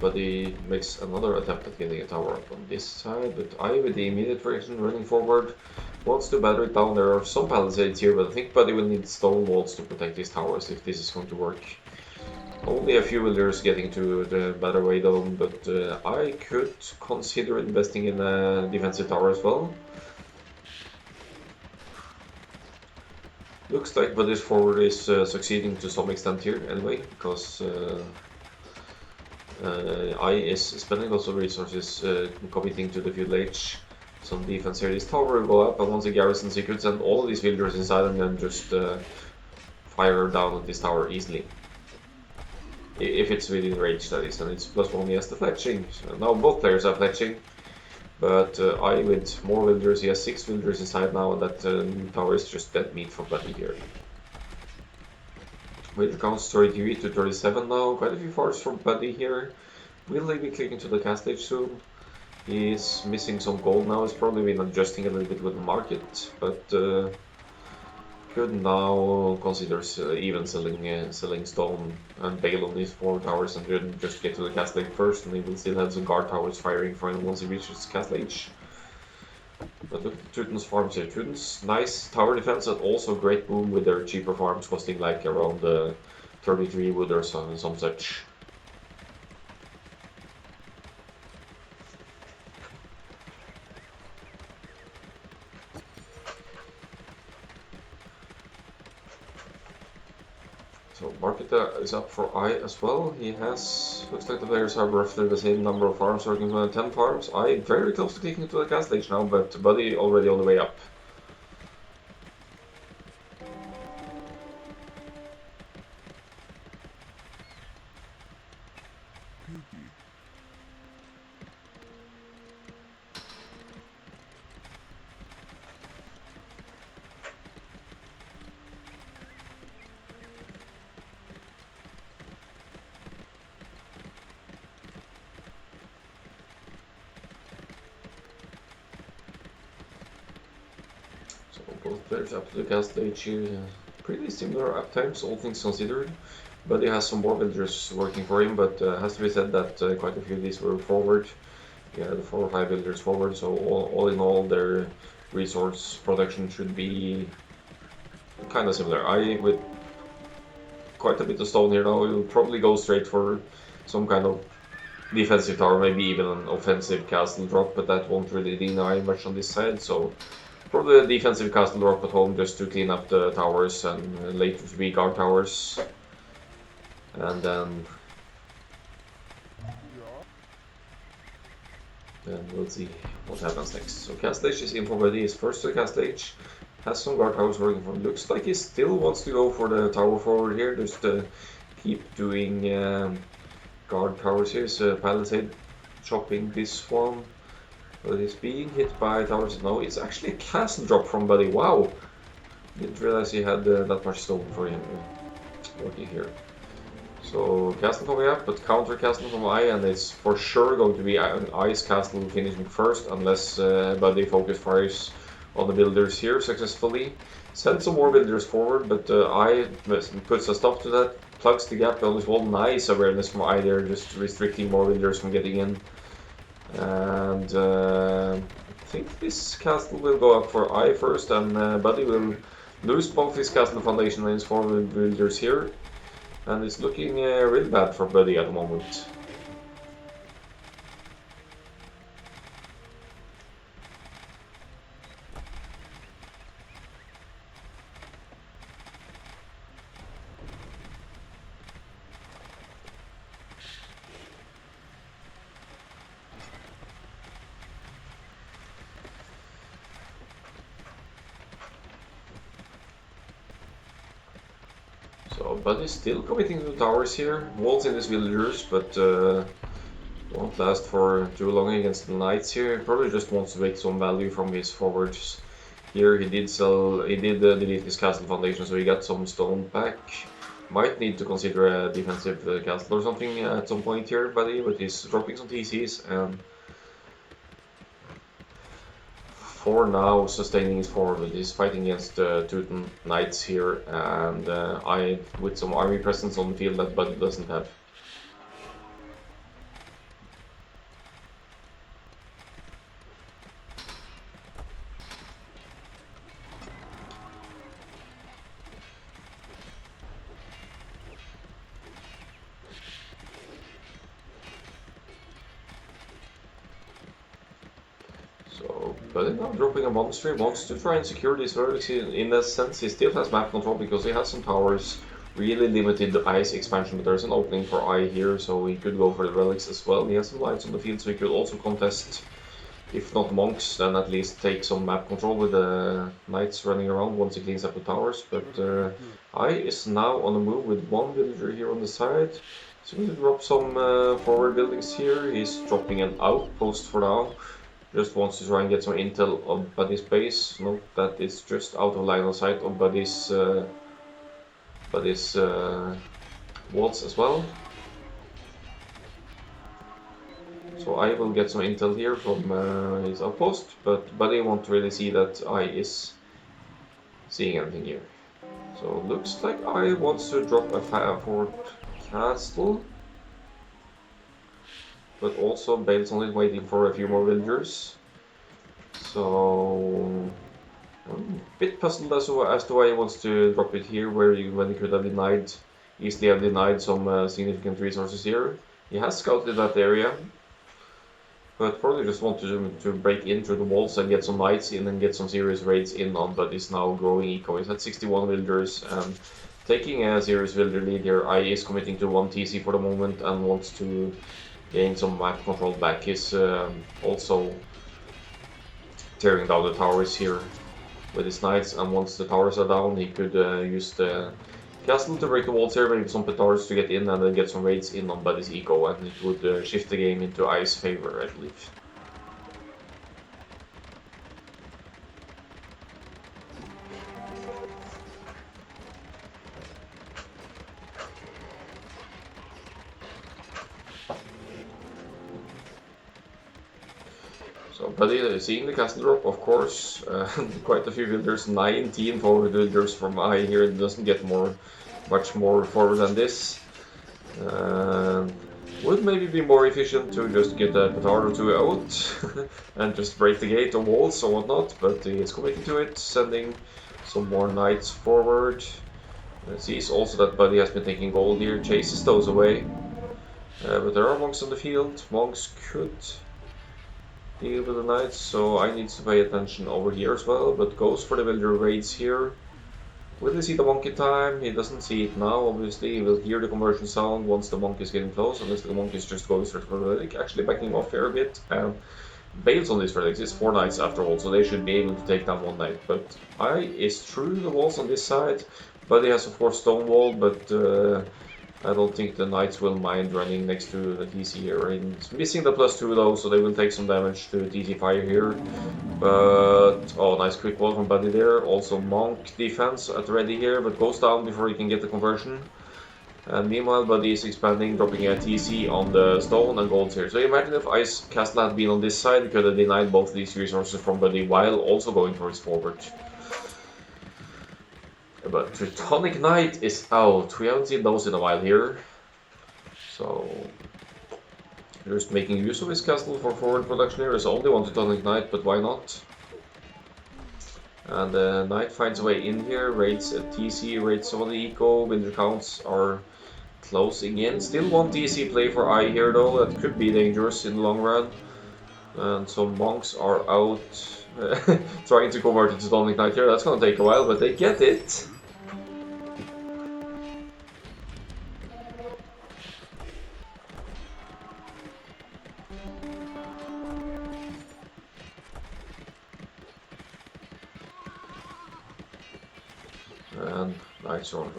But he makes another attempt at getting a tower up on this side, but I, with the immediate reaction running forward, wants to batter it down. There are some palisades here, but I think Buddy will need stone walls to protect his towers if this is going to work. Only a few villagers getting to the better way though, but I could consider investing in a defensive tower as well. Looks like Buddy's forward is succeeding to some extent here anyway, because I is spending lots of resources committing to the feudal age. Some defense here. This tower will go up, and once the garrison secrets and all of these villagers inside, and then just fire down at this tower easily. If it's within range, that is, and it's +1 he has the fletching. So now both players are fletching, but I with more villagers, he has 6 villagers inside now, and that tower is just dead meat for Buddy here. Villager counts 33 to 37 now, quite a few farms from Buddy here. Will he be clicking to the cast stage soon? He's missing some gold now, he's probably been adjusting a little bit with the market, but could now consider even selling stone and bail on these 4 towers and then just get to the cast stage first, and he will still have some guard towers firing for him once he reaches cast stage. But look at Teuton's farms here. Teuton's nice tower defense and also great boom with their cheaper farms costing like around 33 wood or some such. So market is up for I as well. He has, looks like the players have roughly the same number of farms working on 10 farms. I very close to clicking to the cast stage now, but Buddy already on the way up. Both players up to the cast stage here, pretty similar uptimes, all things considered. Buddy has some more villagers working for him, but has to be said that quite a few of these were forward. Yeah, the 4 or 5 villagers forward, so all in all their resource production should be kind of similar. I, with quite a bit of stone here now, will probably go straight for some kind of defensive tower, maybe even an offensive castle drop, but that won't really deny much on this side, so probably a defensive castle drop at home just to clean up the towers and later to be guard towers. And then And we'll see what happens next. So Castle Age is in for Buddy, is first to the Castle Age. Has some guard towers working for him. Looks like he still wants to go for the tower forward here, just to keep doing guard towers here. So Palisade chopping this one. But he's being hit by towers. No, it's actually a castle drop from Buddy. Wow! Didn't realize he had that much stone for him working here. So castle coming up, but counter castle from I, and it's for sure going to be an ice castle finishing first, unless Buddy focus fires on the builders here successfully. Send some more builders forward, but I puts a stop to that, plugs the gap on this wall. Nice awareness from I there, just restricting more builders from getting in. And I think this castle will go up for I first, and Buddy will lose both his castle foundation and his forward builders here. And it's looking real bad for Buddy at the moment. So Buddy's still committing to the towers here. Walls in his villagers, but won't last for too long against the knights here. Probably just wants to make some value from his forwards. Here he did delete his castle foundation, so he got some stone back. Might need to consider a defensive castle or something at some point here, Buddy, but he's dropping some TCs and for now sustaining his forward. He's fighting against Teuton knights here, and I with some army presence on the field that Buddy doesn't have. So, Buddy now dropping a monster. He wants to try and secure this verdicts. In that sense, he still has map control because he has some towers. Really limited ice expansion, but there's an opening for I here, so he could go for the relics as well. He has some lights on the field, so he could also contest, if not monks, then at least take some map control with the knights running around once he cleans up the towers. But I is now on the move with one villager here on the side. So he's going to drop some forward buildings here. He's dropping an outpost for now. Just wants to try and get some intel of Buddy's base. Note that it's just out of line of sight of Buddy's walls as well. So I will get some intel here from his outpost, but Buddy won't really see that I is seeing anything here. So looks like I wants to drop a fort castle, but also Bale's only waiting for a few more villagers. So I'm a bit puzzled as to why he wants to drop it here, when he could have easily have denied some significant resources here. He has scouted that area, but probably just wanted to break in through the walls and get some knights in and get some serious raids in on, but he's now growing eco. He's at 61 villagers and taking a serious villager lead here. I is committing to 1 TC for the moment and wants to gain some map control back. He's also tearing down the towers here with his knights, and once the towers are down, he could use the castle to break the walls here, maybe some petards to get in and then get some raids in on Buddy's eco, and it would shift the game into I's favor, I believe. So Buddy seeing the castle drop, of course, quite a few villagers, 19 forward villagers from I here. It doesn't get much more forward than this. Would maybe be more efficient to just get a petard or two out and just break the gate or walls or whatnot, but he is committing to it, sending some more knights forward. Sees also that Buddy has been taking gold here, chases those away. But there are monks on the field. Monks could deal with the knights, so I need to pay attention over here as well, but goes for the villager raids here. Will he see the monk in time? He doesn't see it now, obviously. He will hear the conversion sound once the monk is getting close, unless the monk is just going straight for the relic, actually backing off here a bit, and bales on these relics. It's 4 knights after all, so they should be able to take down 1 knight. But I is through the walls on this side. Buddy has of course stone wall, but I don't think the knights will mind running next to the TC here. It's missing the +2 though, so they will take some damage to TC fire here. But oh, nice quick wall from Buddy there. Also monk defense at ready here, but goes down before he can get the conversion. And meanwhile, Buddy is expanding, dropping a TC on the stone and golds here. So imagine if Ice Castle had been on this side, he could have denied both these resources from Buddy while also going towards forward. But Teutonic Knight is out. We haven't seen those in a while here. So just making use of his castle for forward production here. There's only one Teutonic Knight, but why not? And the Knight finds a way in here, raids a TC, raids some of the eco. Villager counts are closing in. Still one TC play for I here though. That could be dangerous in the long run. And some monks are out trying to convert it to Teutonic Knight here. That's gonna take a while, but they get it. And nice one.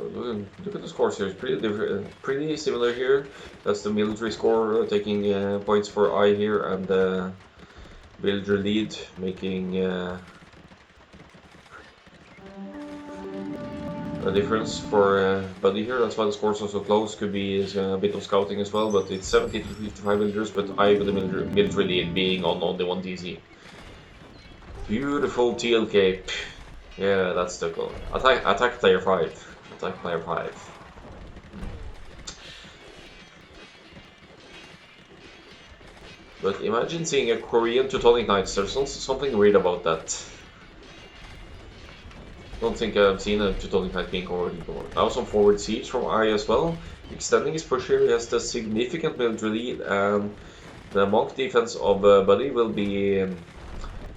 Look at the scores here. It's pretty similar here. That's the military score taking points for I here, and the villager lead making a difference for Buddy here. That's why the scores are so close. Could be a bit of scouting as well, but it's 70 to 55 villagers, but I with the military lead being on only 1 TC. Beautiful TL cape. Yeah, that's the goal. Attack player 5. Attack player 5. But imagine seeing a Korean Teutonic Knight. There's something weird about that. Don't think I've seen a Teutonic Knight being converted before. Now some forward siege from I as well. Extending his push here, he has the significant military lead, and the monk defense of Buddy will be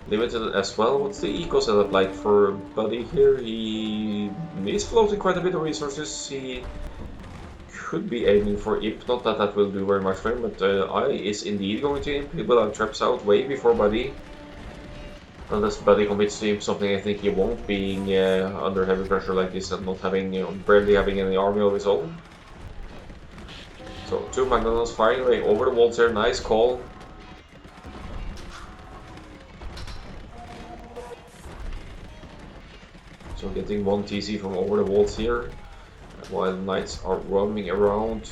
limited as well. What's the eco setup like for Buddy here? He is floating quite a bit of resources. He could be aiming for Imp, not that that will do very much for him, but I is indeed going to Imp. He will have traps out way before Buddy. Unless Buddy commits to Imp, something I think he won't, being under heavy pressure like this and not having, barely having any army of his own. So 2 Magnanos firing away over the walls here, nice call. So getting 1 TC from over the walls here, while the knights are roaming around.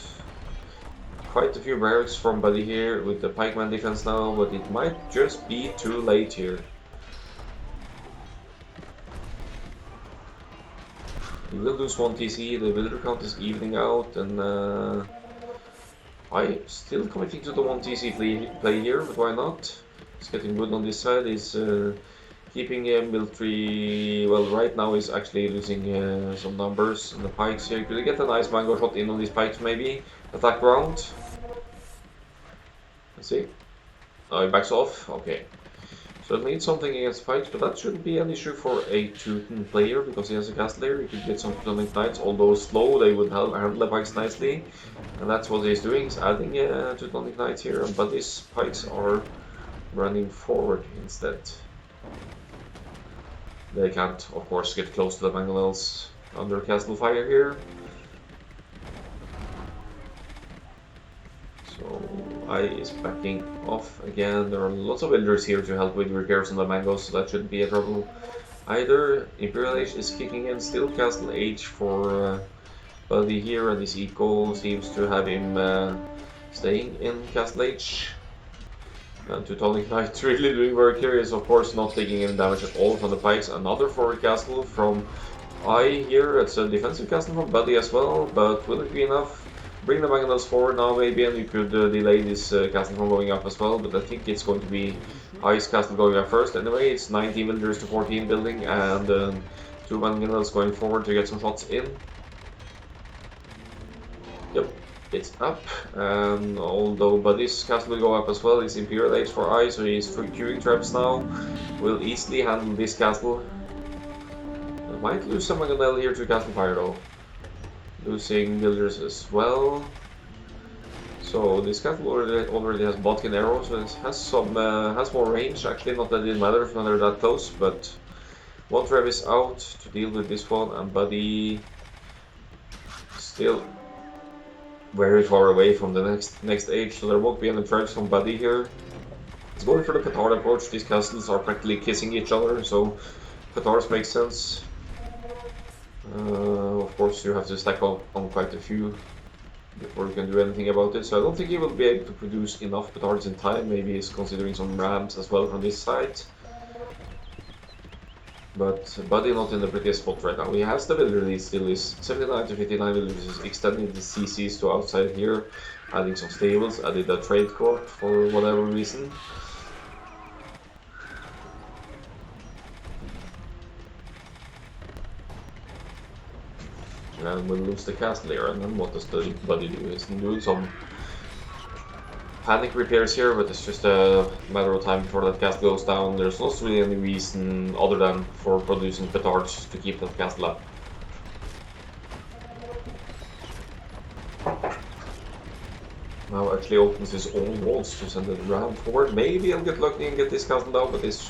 Quite a few barracks from Buddy here with the pikeman defense now, but it might just be too late here. He will lose 1 TC, the villager count is evening out, and I still committing to the 1 TC play here, but why not? He's getting wood on this side, he's keeping military, well right now he's actually losing some numbers in the pikes here. Could he get a nice mango shot in on these pikes maybe? Attack round. Let's see. Oh, he backs off, okay. So it needs something against pikes, but that shouldn't be an issue for a Teuton player, because he has a castle there. He could get some Teutonic Knights, although slow, they would handle the pikes nicely. And that's what he's doing, he's adding Teutonic Knights here, but these pikes are running forward instead. They can't, of course, get close to the Mangonels under castle fire here. So I is backing off again. There are lots of villagers here to help with repairs on the mangoes, so that shouldn't be a trouble either. Imperial Age is kicking in, still Castle Age for Buddy here, and this eco seems to have him staying in Castle Age. And Teutonic Knight really doing work here, is of course not taking any damage at all from the pikes. Another forward castle from I here. It's a defensive castle from Buddy as well, but will it be enough? Bring the Mangonels forward now maybe, and you could delay this castle from going up as well, but I think it's going to be I's castle going up first. Anyway, it's 19 villagers to 14 building, and 2 Mangonels going forward to get some shots in. Yep. It's up, and although Buddy's castle will go up as well, it's Imperial Age for I, so he's queuing traps now. Will easily handle this castle. Might lose some Mangonel here to castle fire though. Losing villagers as well. So this castle already has Bodkin arrows, and it has more range. Actually, not that it matters when they're that close, but one Trev is out to deal with this one, and Buddy still very far away from the next age, so there won't be any Trevs from Buddy here. It's going for the Petard approach. These castles are practically kissing each other, so Petards makes sense. Of course, you have to stack up on quite a few before you can do anything about it, so I don't think he will be able to produce enough Petards in time. Maybe he's considering some rams as well from this side. But Buddy not in the prettiest spot right now. He has the builder lead still, is 79 to 59 villagers, is extending the CCs to outside here, adding some stables, added a trade court for whatever reason. And we'll lose the castle here, and then what does the Buddy do? He's doing some panic repairs here, but it's just a matter of time before that castle goes down. There's not really any reason other than for producing petards to keep that castle up. Now actually opens his own walls to send it around forward. Maybe I'll get lucky and get this castle down, but there's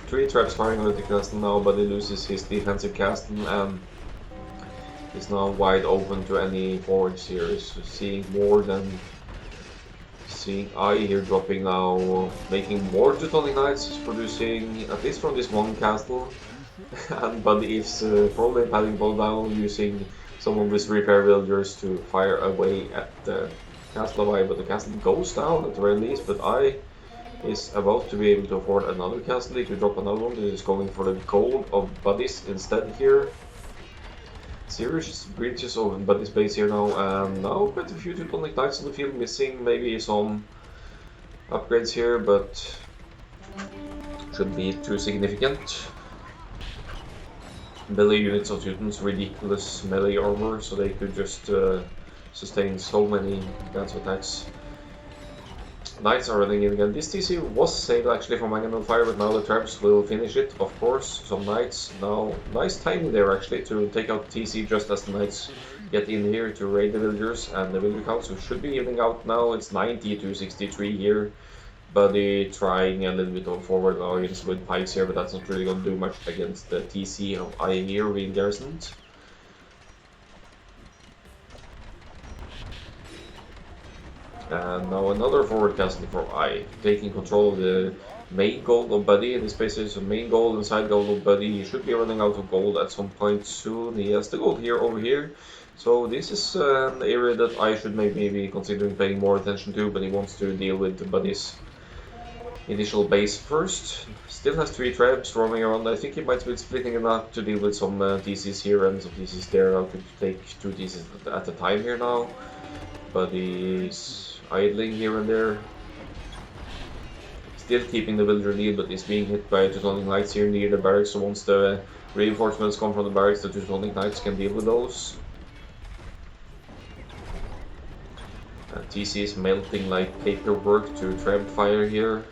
three traps firing on the castle now, but he loses his defensive castle and is now wide open to any forwards here. He's seeing more than seeing I here dropping now, making more Teutonic Knights. He's producing at least from this one castle, and Buddy is probably padding ball down using some of his repair villagers to fire away at the castle of I, but the castle goes down at the very least. But I is about to be able to afford another castle. He could drop another one. He's going for the gold of Buddies instead here. Serious breaches over Buddy's base here now, and now quite a few Teutonic Knights on the field, missing maybe some upgrades here, but shouldn't be too significant. Melee units of Teutons, ridiculous melee armor, so they could just sustain so many kinds of attacks. Knights are running in again. This TC was saved actually from Hanging on Fire, but now the traps will finish it, of course. Some Knights now. Nice timing there actually to take out TC just as the Knights get in here to raid the villagers, and the villager count should be evening out now. It's 90 to 63 here. Buddy trying a little bit of forward now against with pikes here, but that's not really going to do much against the TC of I here being garrisoned. And now another forward castle for I, taking control of the main gold of Buddy. In this space is a main gold and side gold of Buddy. He should be running out of gold at some point soon. He has the gold here over here. So this is an area that I should maybe be considering paying more attention to, but he wants to deal with Buddy's initial base first. Still has 3 traps roaming around. I think he might be splitting it up to deal with some TCs here and some TCs there. I could take 2 TCs at a time here now. Buddy's idling here and there. Still keeping the villager lead, but is being hit by Teutonic Knights here near the barracks, so once the reinforcements come from the barracks, the Teutonic Knights can deal with those. And TC is melting like paperwork to trap fire here.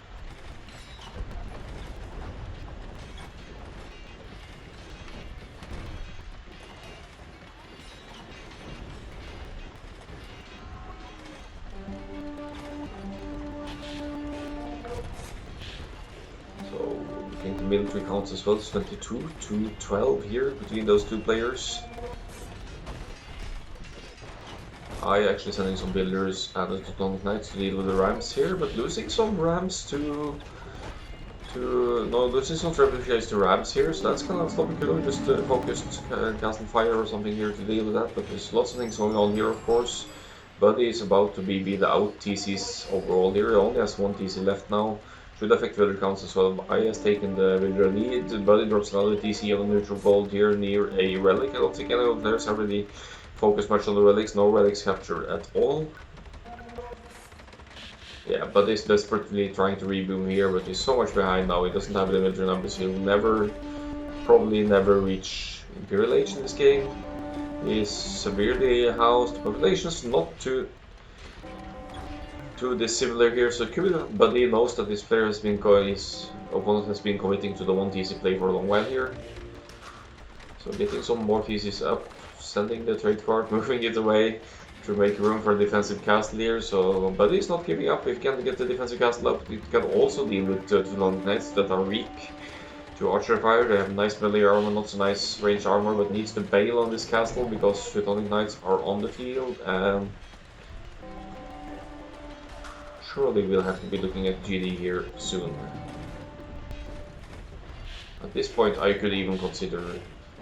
Military counts as well, 22 to 12 here between those two players. I actually sending some builders and the Teutonic Knights to deal with the rams here, but losing some rams losing some trebuchets to rams here, so that's kind of stopping. Could have just focused castle fire or something here to deal with that, but there's lots of things going on here, of course. Buddy is about to be beat out TCs overall here. He only has 1 TC left now. Should affect villager counts as well. I has taken the villager lead. Buddy drops another TC on the neutral gold here near a relic. I don't think any of the players have really focused much on the relics. No relics captured at all. Yeah, Buddy's desperately trying to reboom here, but he's so much behind now. He doesn't have the villager numbers. He'll probably never reach Imperial Age in this game. He's severely housed. Population's not too dissimilar here, so Buddy knows that his player has been his opponent has been committing to the 1 TC play for a long while here. So getting some more TCs up, sending the trade card, moving it away, to make room for a defensive castle here, so but he's not giving up. If he can get the defensive castle up, it can also deal with Teutonic Knights that are weak to archer fire. They have nice melee armor, not so nice range armor, but needs to bail on this castle because Teutonic Knights are on the field, and surely we'll have to be looking at GD here soon. At this point, I could even consider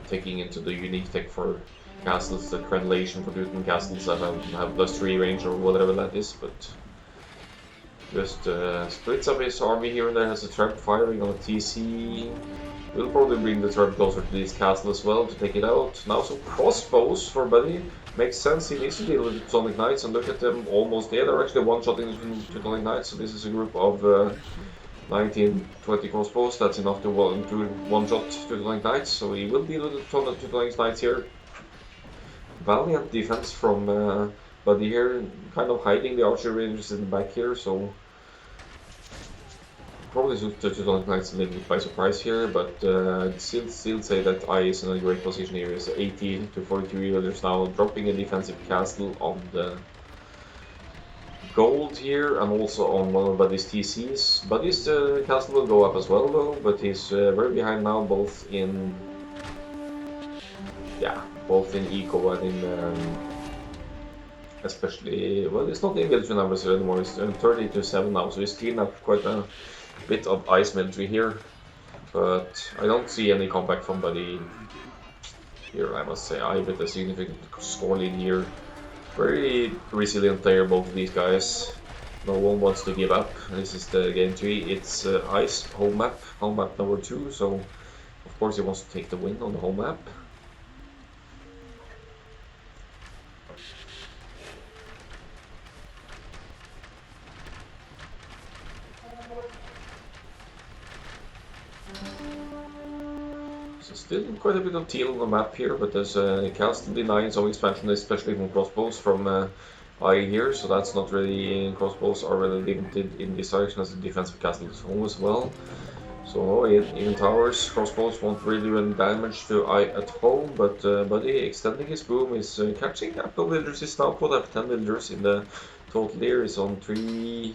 taking into the unique tech for castles, the crenellation for Teuton castles that have +3 range or whatever that is, but just splits up his army here and there, has a trap firing on a TC. We'll probably bring the trap closer to this castle as well to take it out. Now some crossbows for Buddy. Makes sense, he needs to deal with the Teutonic Knights, and look at them almost there. They're actually one-shotting the Teutonic Knights, so this is a group of 19, 20 crossbows. That's enough to one-shot Teutonic Knights, so he will deal with the Teutonic Knights here. Valiant defense from Buddy here, kind of hiding the archer ranges in the back here, so probably took the Teutonic Knights a little bit by surprise here, but I'd still say that I is in a great position here. It's 80 to 42 villagers now, dropping a defensive castle on the gold here and also on one of Buddy's TCs. Buddy's castle will go up as well though, but he's very behind now, both in eco and in especially, well, it's not in military numbers anymore. It's 30 to 7 now, so he's cleaned up quite a bit of ice military here, but I don't see any comeback from Buddy here, I must say. I bet a significant score lead here. Very resilient player, both of these guys. No one wants to give up. This is the game 3. It's ice, home map number 2, so of course he wants to take the win on the home map. So still quite a bit of teal on the map here, but there's a castle denying some expansion, especially from crossbows from I here, so that's not really, crossbows are really limited in this direction as a defensive castle is home as well. So even towers, crossbows won't really do any damage to I at home, but Buddy extending his boom is catching up the villagers. He's now put up 10 villagers in the total here. He's on 3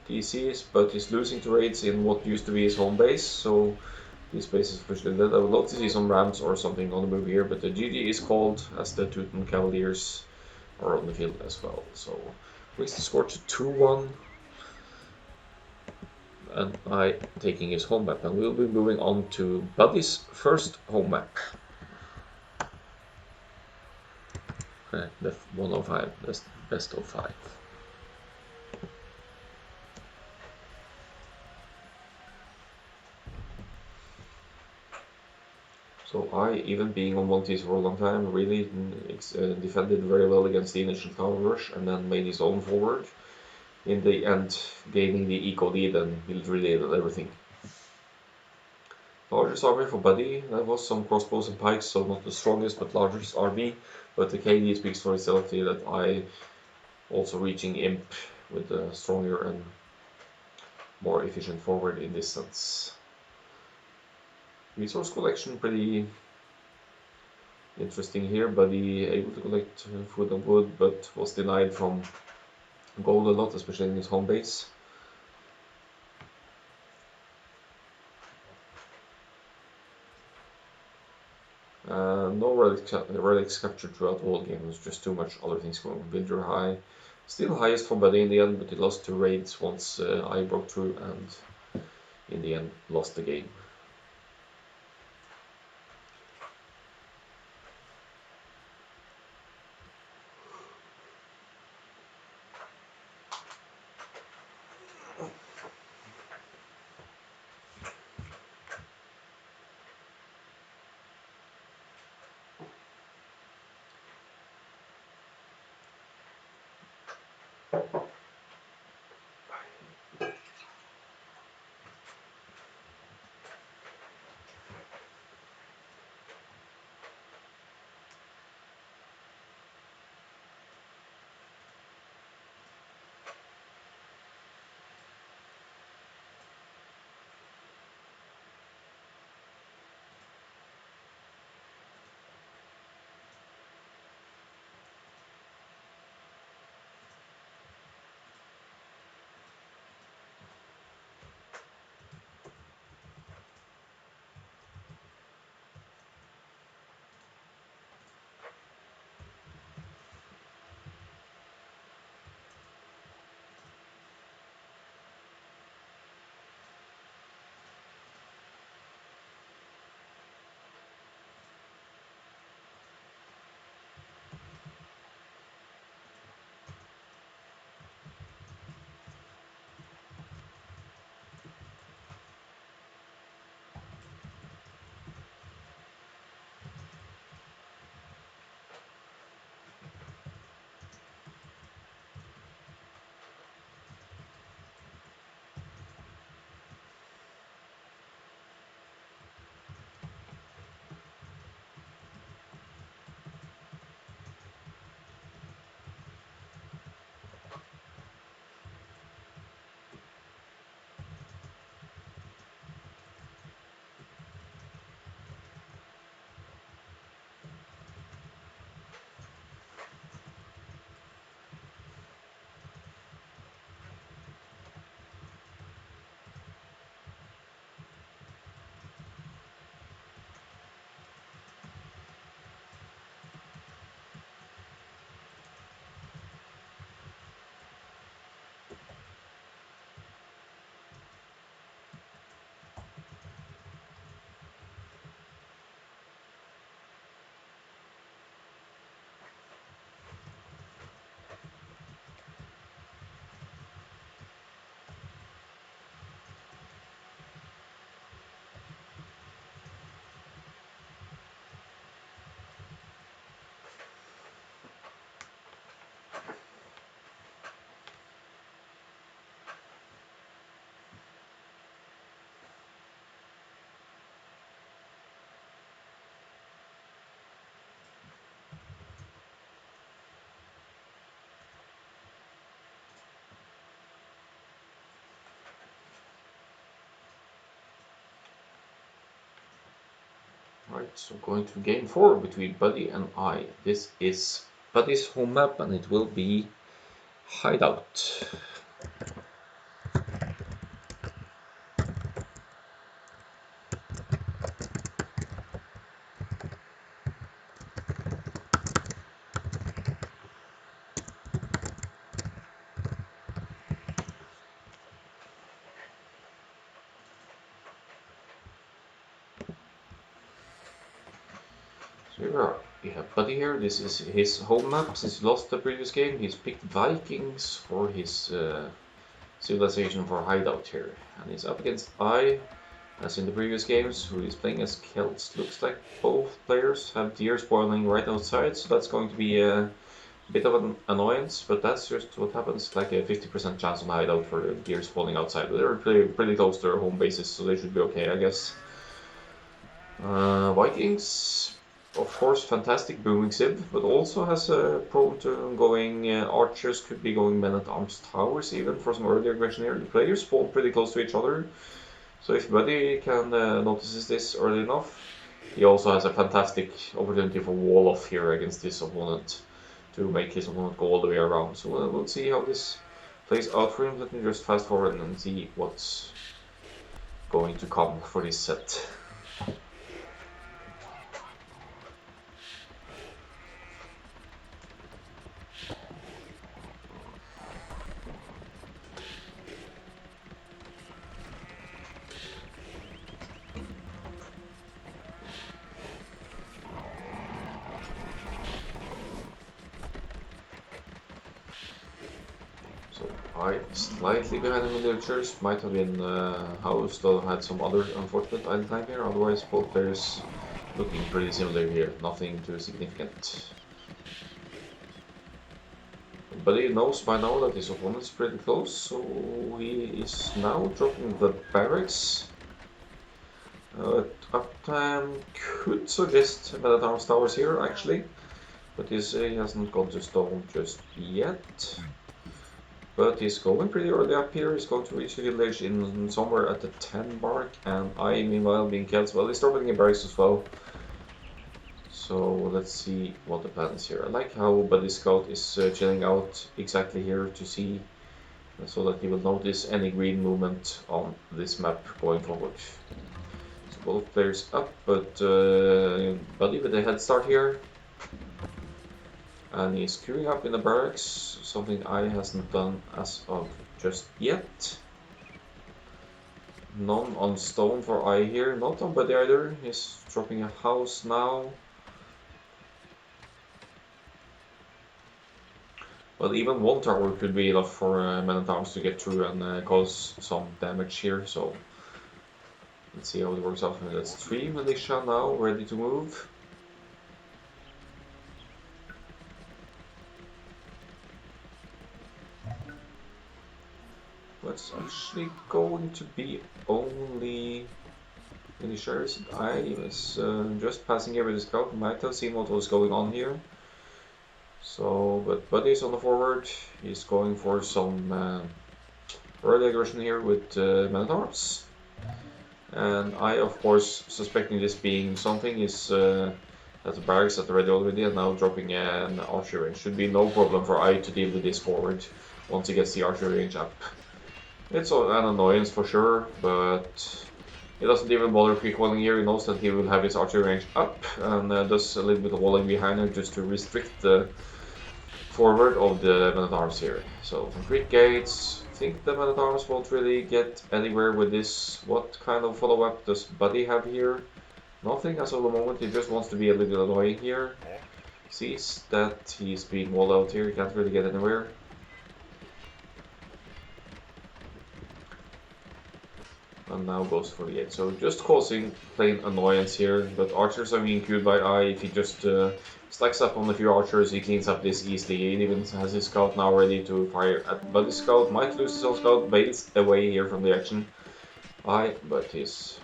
TCs, but he's losing to raids in what used to be his home base, so this base is officially dead. I would love to see some rams or something on the move here, but the GG is called as the Teuton Cavaliers are on the field as well. So brings the score to 2-1. And I taking his home map, and we'll be moving on to Buddy's first home map. Left 105, best of 5. So I, even being on Montes for a long time, really defended very well against the initial tower rush, and then made his own forward. In the end, gaining the eco lead and build related everything. Largest army for Buddy, that was some crossbows and pikes, so not the strongest but largest army, but the KD speaks for itself here, that I also reaching imp with a stronger and more efficient forward in this sense. Resource collection pretty interesting here. Buddy able to collect food and wood, but was denied from gold a lot, especially in his home base. No relics captured throughout the whole game. It was just too much other things going on. Villager high, still highest for Buddy in the end, but he lost 2 raids once I broke through, and in the end lost the game. Right, so going to game 4 between Buddy and I. This is Buddy's home map and it will be Hideout. So here we have Buddy here. This is his home map. Since he lost the previous game, he's picked Vikings for his civilization for Hideout here. And he's up against I, as in the previous games, who is playing as Celts. Looks like both players have deer spoiling right outside, so that's going to be a bit of an annoyance, but that's just what happens, like a 50% chance on Hideout for the deer spawning outside. But they're pretty close to their home bases, so they should be okay, I guess. Vikings, of course, fantastic booming civ, but also has a prone to going archers, could be going men-at-arms towers even for some early aggression here. The players spawn pretty close to each other, so if Buddy can notices this early enough, he also has a fantastic opportunity for wall off here against his opponent to make his opponent go all the way around. So we'll see how this plays out for him. Let me just fast forward and see what's going to come for this set. I slightly behind the miniatures, might have been housed or had some other unfortunate idle time here, otherwise both players looking pretty similar here, nothing too significant. But he knows by now that his opponent is pretty close, so he is now dropping the barracks. Uptime could suggest men-at-arms towers here actually, but he hasn't gone to stone just yet. But he's going pretty early up here. He's going to reach the village in somewhere at the 10 mark, and I, meanwhile, being Celts, well, he's dropping a barracks as well. So let's see what the plan is here. I like how Buddy Scout is chilling out exactly here to see, so that he will notice any green movement on this map going forward. So both players up, but Buddy with a head start here. And he's queuing up in the barracks, something I hasn't done as of just yet. None on stone for I here, not on Buddy either. He's dropping a house now. Well, even one tower could be enough for men-at-arms to get through and cause some damage here, so let's see how it works out. That's 3 militia now, ready to move. It's actually going to be only militias. I was just passing here with the scout, might have seen what was going on here. So, but Buddy's on the forward. He's going for some early aggression here with men-at-arms. And I, of course, suspecting this being something, is at the barracks at the ready already, and now dropping an archery range. Should be no problem for I to deal with this forward once he gets the archery range up. It's an annoyance for sure, but he doesn't even bother quick walling here. He knows that he will have his archery range up, and does a little bit of walling behind him just to restrict the forward of the men-at-arms here. So from quick gates, I think the men-at-arms won't really get anywhere with this. What kind of follow-up does Buddy have here? Nothing as of the moment. He just wants to be a little annoying here. Sees that he's being walled out here. He can't really get anywhere. And now goes for the gate. So just causing plain annoyance here, but archers are being queued by I. If he just stacks up on a few archers, he cleans up this easily. He even has his scout now ready to fire at Buddy's scout. Might lose his own scout, bails away here from the action. But his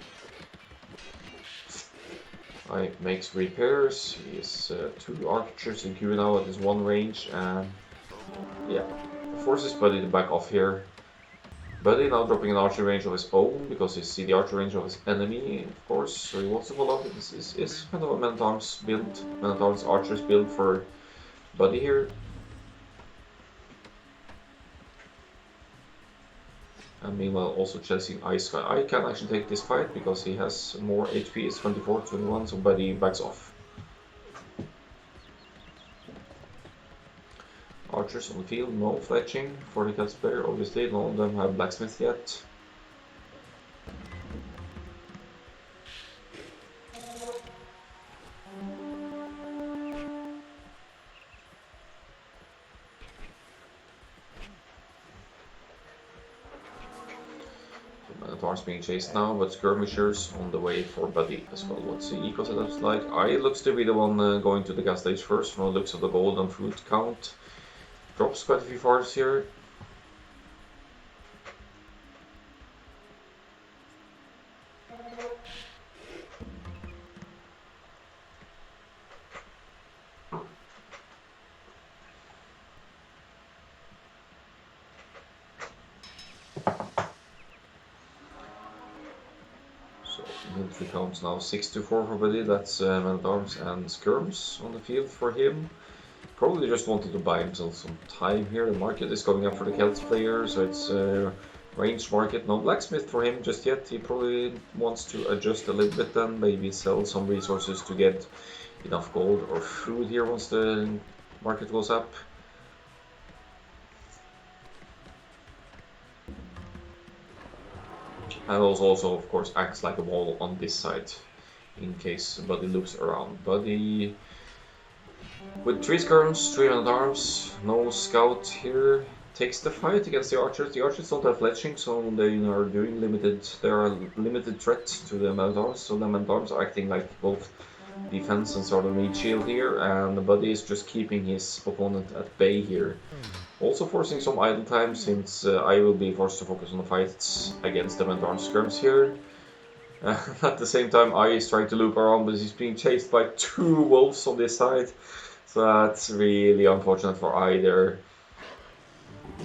I makes repairs. He has 2 archers in queue now at his 1 range, and yeah, forces Buddy to back off here. Buddy now dropping an archery range of his own because he sees the archery range of his enemy, of course. So he wants to follow up. This is kind of a Man-at-Arms build, Man-at-Arms Archers build for Buddy here. And meanwhile also chasing Ice Sky. I can actually take this fight because he has more HP, it's 24, 21, so Buddy backs off. Archers on the field, no fletching for the Cats player, obviously, none of them have Blacksmith yet. Man-at-Arms being chased now, but skirmishers on the way for Buddy as well. What's the eco setups like? I looks to be the one going to the gas stage first, from the looks of the gold and food count. Drops quite a few farms here. Military counts now 6-4 for Buddy, that's Man-at-Arms and Skirms on the field for him. Probably just wanted to buy himself some time here. The market is going up for the Celts player, so it's a ranged market. No Blacksmith for him just yet. He probably wants to adjust a little bit then, maybe sell some resources to get enough gold or food here once the market goes up. And also of course acts like a wall on this side in case Buddy loops around. Buddy with 3 skirms, 3 Man-at-Arms, no scout here, takes the fight against the archers. The archers don't have fletching, so they are doing limited. They are a limited threat to the Man-at-Arms. So the Man-at-Arms are acting like both defense and sort of meat shield here, and the Buddy is just keeping his opponent at bay here. Also forcing some idle time, since I will be forced to focus on the fights against the Man-at-Arms skirms here. At the same time, I is trying to loop around, but he's being chased by 2 wolves on this side. So that's really unfortunate for either.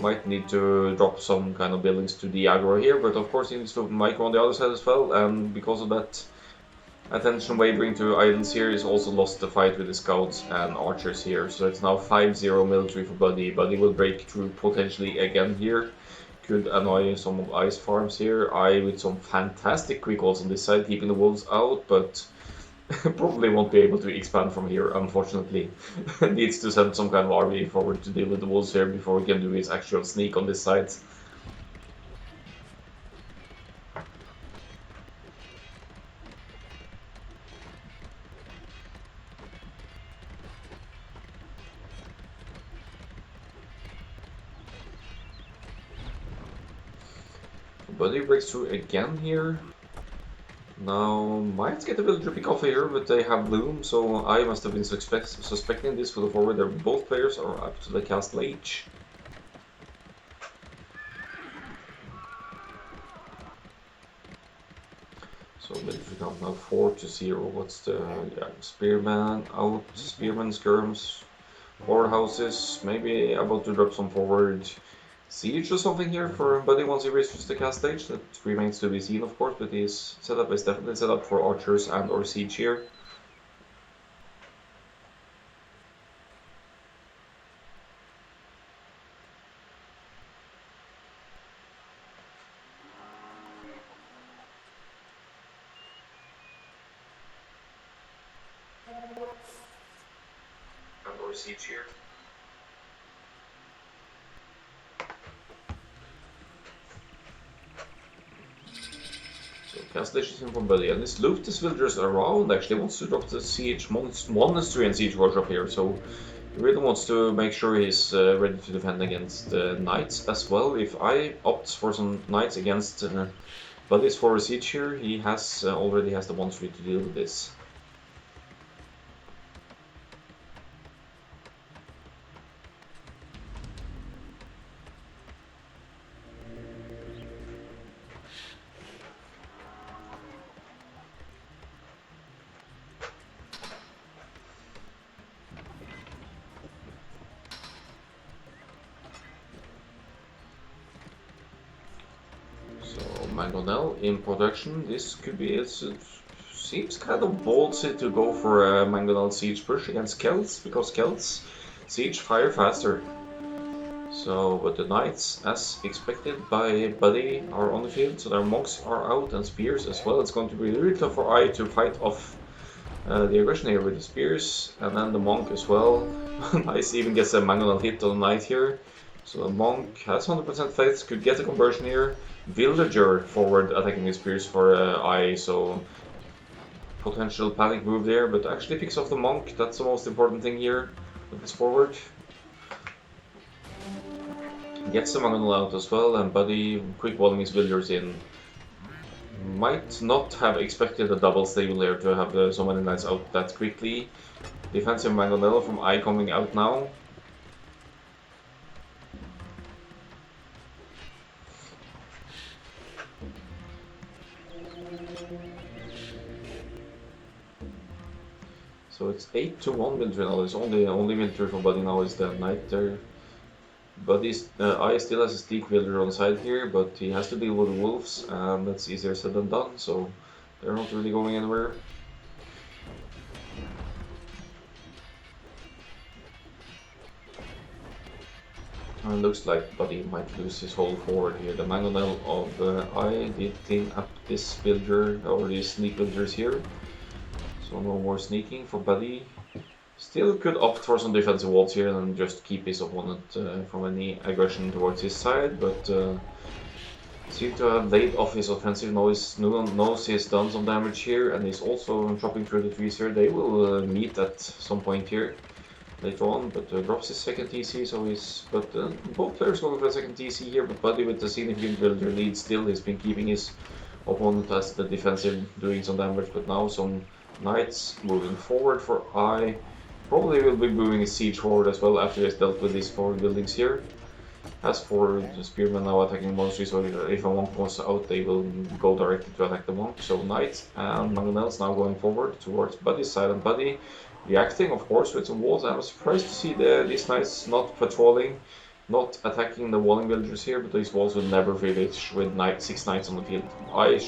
Might need to drop some kind of buildings to the aggro here, but of course he needs to micro on the other side as well, and because of that attention wavering to idles here, he's also lost the fight with the scouts and archers here. So it's now 5-0 military for Buddy. Buddy will break through potentially again here. Could annoy some of Ice farms here. I with some fantastic quick calls on this side, keeping the wolves out, but probably won't be able to expand from here, unfortunately. Needs to send some kind of army forward to deal with the wolves here before he can do his actual sneak on this side. Buddy breaks through again here. Now, might get a villager pick off here, but they have Bloom, so I must have been suspecting this for the forward. Both players are up to the cast late. So military count now 4-0. What's the spearman out? Spearman skirms, forward houses. Maybe about to drop some forward siege or something here for Buddy once he reaches the cast stage. That remains to be seen, of course, but his setup is definitely set up for archers and or siege here. And or siege here. Cast stations from Buddy, and this loop this villagers around actually wants to drop the siege monastery and siege workshop here, so he really wants to make sure he's ready to defend against knights as well. If I opt for some knights against Buddy's for a siege here, he has already has the monastery to deal with this. Mangonel in production. This could be, it seems kind of ballsy to go for a Mangonel siege push against Celts, because Celts siege fire faster. So, but the knights, as expected by Buddy, are on the field, so their monks are out and spears as well. It's going to be really tough for I to fight off the aggression here with the spears, and then the monk as well. Nice, even gets a Mangonel hit on the knight here. So the monk has 100% faith, could get a conversion here. Villager forward attacking his spears for I, so potential panic move there, but actually picks off the monk. That's the most important thing here with this forward. Gets the Mangonel out as well, and Buddy quick walling his villagers in. Might not have expected a double stable there to have so many knights out that quickly. Defensive Mangonel from I coming out now. So it's 8-1 military now. It's only military for Buddy now is the knight there. Buddy's I still has a steak villager on the side here, but he has to deal with the wolves, and that's easier said than done. So they're not really going anywhere. And it looks like Buddy might lose his whole forward here. The Mangonel of I did clean up this villager, or these sneak villagers here. So no more sneaking for Buddy. Still could opt for some defensive walls here and just keep his opponent from any aggression towards his side, but seems to have laid off his offensive, knows he's done some damage here, and he's also chopping through the trees here. They will meet at some point here later on, but drops his second TC, so he's... But both players going for a second TC here, but Buddy with the significant villager lead still, he's been keeping his opponent as the defensive, doing some damage, but now some knights moving forward for I. Probably will be moving his siege forward as well after he's dealt with these forward buildings here. As for the spearmen now attacking monsters, so if a monk goes out, they will go directly to attack the monk. So knights and Mangonels now going forward towards Buddy's side, and Buddy reacting, of course, with some walls. I'm surprised to see these knights not patrolling, not attacking the walling villagers here, but these walls will never village with 6 knights on the field. I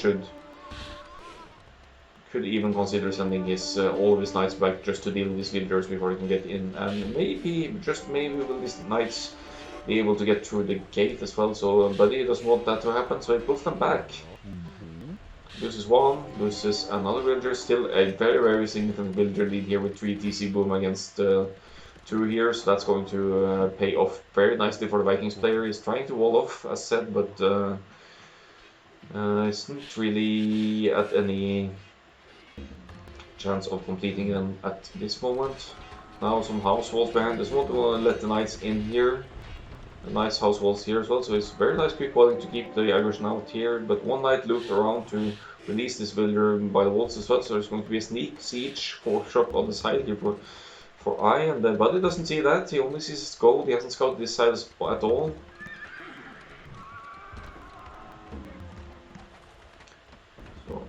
could even consider sending all of his knights back just to deal with these villagers before he can get in, and maybe, just maybe, will these knights be able to get through the gate as well. So Buddy doesn't want that to happen, so he pulls them back. Loses one, loses another villager, still a very, very significant villager lead here with 3 TC boom against 2 here, so that's going to pay off very nicely for the Vikings player. He's trying to wall off, as said, but isn't really at any chance of completing them at this moment. Now some house walls behind. Doesn't want to let the knights in here. The nice house walls here as well, so it's very nice quick walling to keep the aggression out here, but one knight looped around to release this villager by the walls as well, so there's going to be a sneak siege for shot on the side here for I, and then Buddy doesn't see that. He only sees his gold. He hasn't scouted this side at all.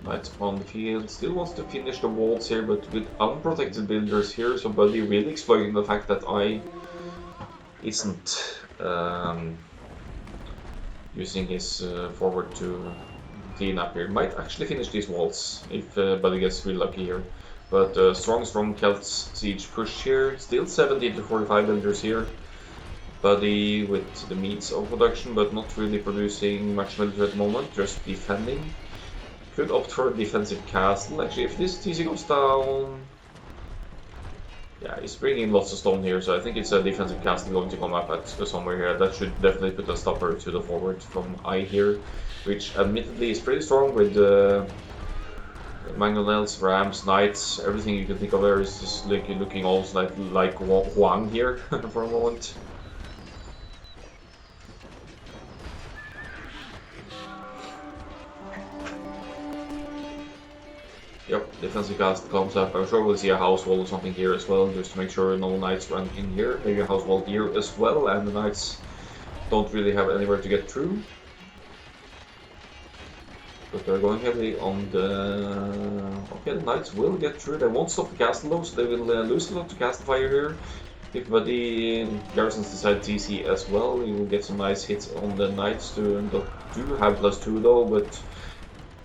Knights on the field, still wants to finish the walls here, but with unprotected builders here, so Buddy really exploiting the fact that I isn't using his forward to clean up here. Might actually finish these walls if Buddy gets really lucky here. But strong Celts siege push here, still 70 to 45 builders here. Buddy with the means of production, but not really producing much military at the moment, just defending. Could opt for a defensive castle. Actually, if this TC goes down... Yeah, he's bringing lots of stone here, so I think it's a defensive castle going to come up at somewhere here. That should definitely put a stopper to the forward from I here, which admittedly is pretty strong with Mangonels, Rams, Knights, everything you can think of there is just looking almost like Huang here for a moment. Yep, defensive castle comes up. I'm sure we'll see a house wall or something here as well, just to make sure no knights run in here. Maybe a house wall here as well, and the knights don't really have anywhere to get through. But they're going heavily on the... Okay, the knights will get through. They won't stop the castle though, so they will lose a lot to castle fire here. If Buddy garrisons decide TC as well, you will get some nice hits on the knights to do have +2 though, but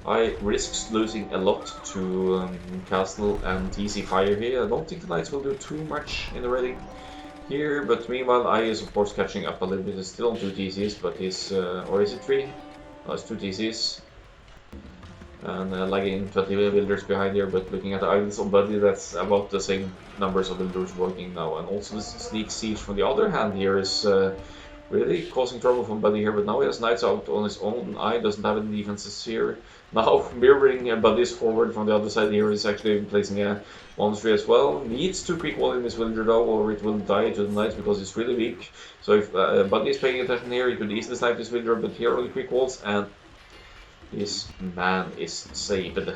I risks losing a lot to Castle and TC Fire here. I don't think the knights will do too much in the raiding here, but meanwhile I is of course catching up a little bit. He's still on 2 TCs, but he's, or is it 3? No, it's 2 TCs. And lagging 20 builders behind here, but looking at the islands of Buddy, that's about the same numbers of builders working now. And also this sneak siege from the other hand here is really causing trouble from Buddy here, but now he has knights out on his own. I doesn't have any defenses here. Now mirroring Buddy's forward from the other side here is actually placing a monastery as well. Needs to quick wall in this villager though, or it will die to the knights because it's really weak. So if Buddy is paying attention here, he could easily snipe this villager, but here are the quick walls and his man is saved.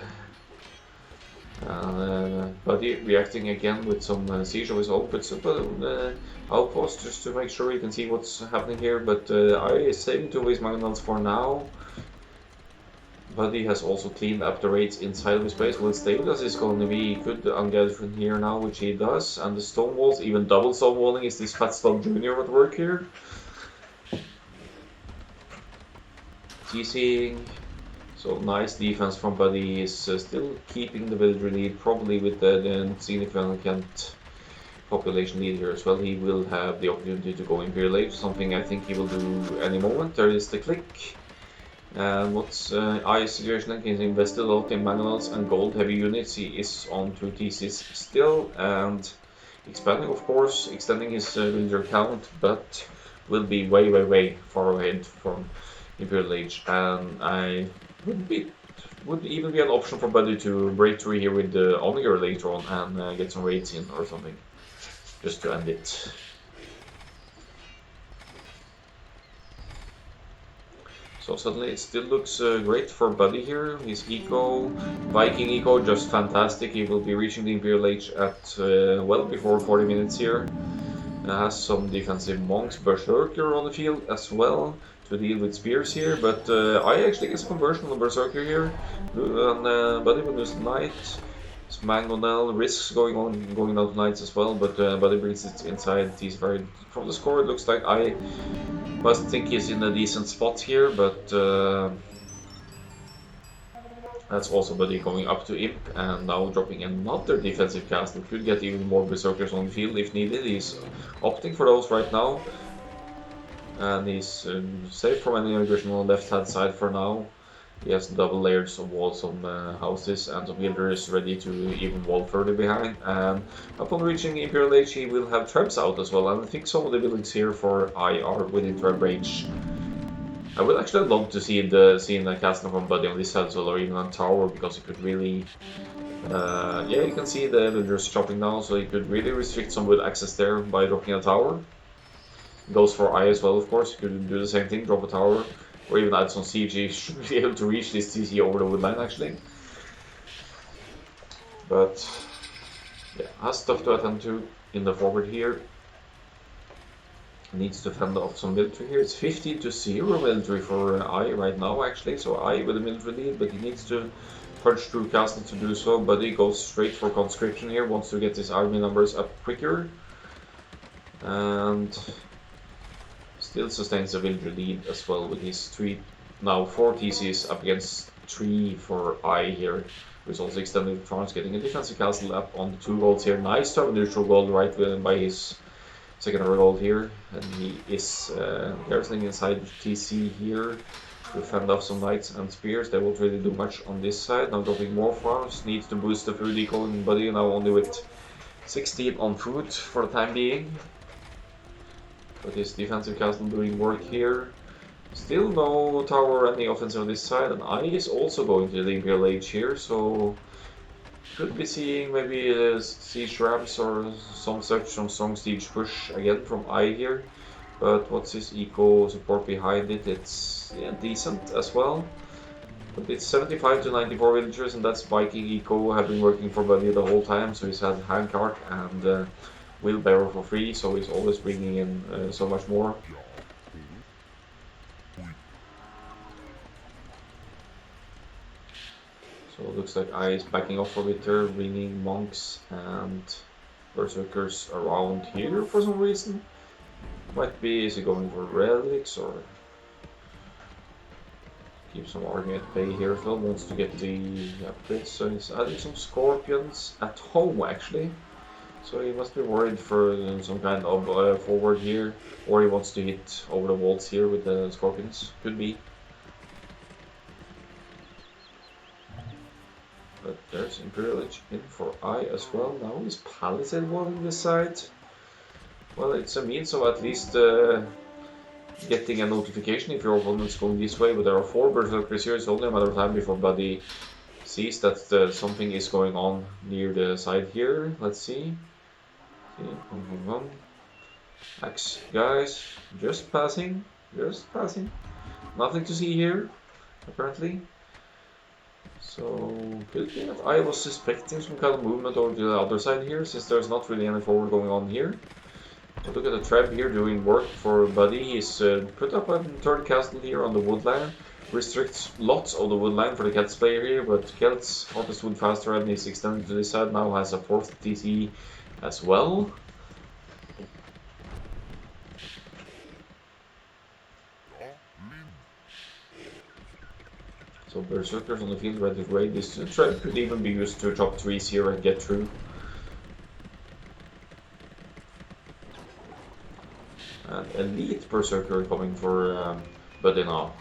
Buddy reacting again with some siege of his own, puts up an outpost just to make sure he can see what's happening here, but I is saving 2 of his mangonels for now. Buddy has also cleaned up the raids inside of his base. Will Stainless is going to be good ungathered from here now, which he does, and the stone walls, even double stone walling, is this Fat Stone Junior at work here. TCing. So nice defense from Buddy. Is still keeping the villager lead, probably with the significant population lead here as well. He will have the opportunity to go Imperial Age, something I think he will do any moment. There is the click. And what's I's situation like? He's invested a lot in manuals and gold heavy units. He is on 2 TCs still and expanding, of course, extending his villager count, but will be way far ahead from Imperial Age. And I would even be an option for Buddy to break through here with the Onager later on and get some raids in or something, just to end it. So suddenly it still looks great for Buddy here. His eco, Viking eco, just fantastic. He will be reaching the Imperial Age at well before 40 minutes here. Has some defensive monks, berserker on the field as well to deal with spears here, but I actually get a conversion on the berserker here, and Buddy will lose the knight. His mangonel risks going down to knights as well, but Buddy brings it inside. He's very from the score. It looks like I must think he's in a decent spot here, but that's also Buddy going up to Imp and now dropping another defensive castle. Could get even more berserkers on the field if needed. He's opting for those right now. And he's safe from any aggression on the left hand side for now. He has double layers of walls on houses and some builders ready to even wall further behind. And upon reaching Imperial Age, he will have traps out as well. And I think some of the buildings here for I are within trap range. I would actually love to see the castle from Buddy on this side as well, or even on tower, because it could really, yeah, you can see the villagers chopping down, so you could really restrict some wood access there by dropping a tower. Goes for I as well, of course. You could do the same thing, drop a tower, or even add some siege. You should be able to reach this TC over the wood line actually. But yeah, has stuff to attend to in the forward here. Needs to fend off some military here. It's 50-0 military for I right now actually, so I with a military lead, but he needs to punch through castle to do so. But he goes straight for conscription here, wants to get his army numbers up quicker, and still sustains a villager lead as well with his 4 TCs up against 3 for I here, who's also extending France, getting a defensive castle up on the 2 golds here. Nice to have a neutral gold right by his secondary gold here, and he is garrisoning inside TC here to fend off some knights and spears. They won't really do much on this side. Now dropping more farms, needs to boost the food eco in Buddy, now only with 16 on food for the time being. But his defensive castle doing work here. Still no tower or any offensive on this side, and I is also going to the Imperial Age here, so could be seeing maybe siege rams or some strong siege push again from I here. But what's his eco support behind it? It's decent as well. But it's 75 to 94 villagers, and that's Viking eco have been working for Buddy the whole time. So he's had handcart and wheelbarrow for free, so he's always bringing in so much more. So it looks like I is backing off a bit there, bringing monks and Berserkers around here for some reason. Might be, is he going for relics or keep some army at bay here? Phil wants to get the upgrades, so he's adding some scorpions at home actually. So he must be worried for some kind of forward here, or he wants to hit over the walls here with the scorpions. Could be. But there's Imperial Age in for I as well. Now he's Palisade walling this side. Well, it's a means of at least getting a notification if your opponent's going this way, but there are 4 Berserkers here. It's only a matter of time before Buddy sees that something is going on near the side here. Let's see. Axe, guys, just passing. Nothing to see here, apparently. So, could be that I was suspecting some kind of movement over to the other side here, since there's not really any forward going on here. But look at the Treb here doing work for Buddy. He's put up a 3rd castle here on the woodline. Restricts lots of the woodline for the Celts player here, but Celts harvest wood faster and is extended to this side. Now has a 4th TC as well. So Berserkers on the field ready to raid. This Treb could even be used to chop trees here and get through. And Elite Berserker coming for Buddy now.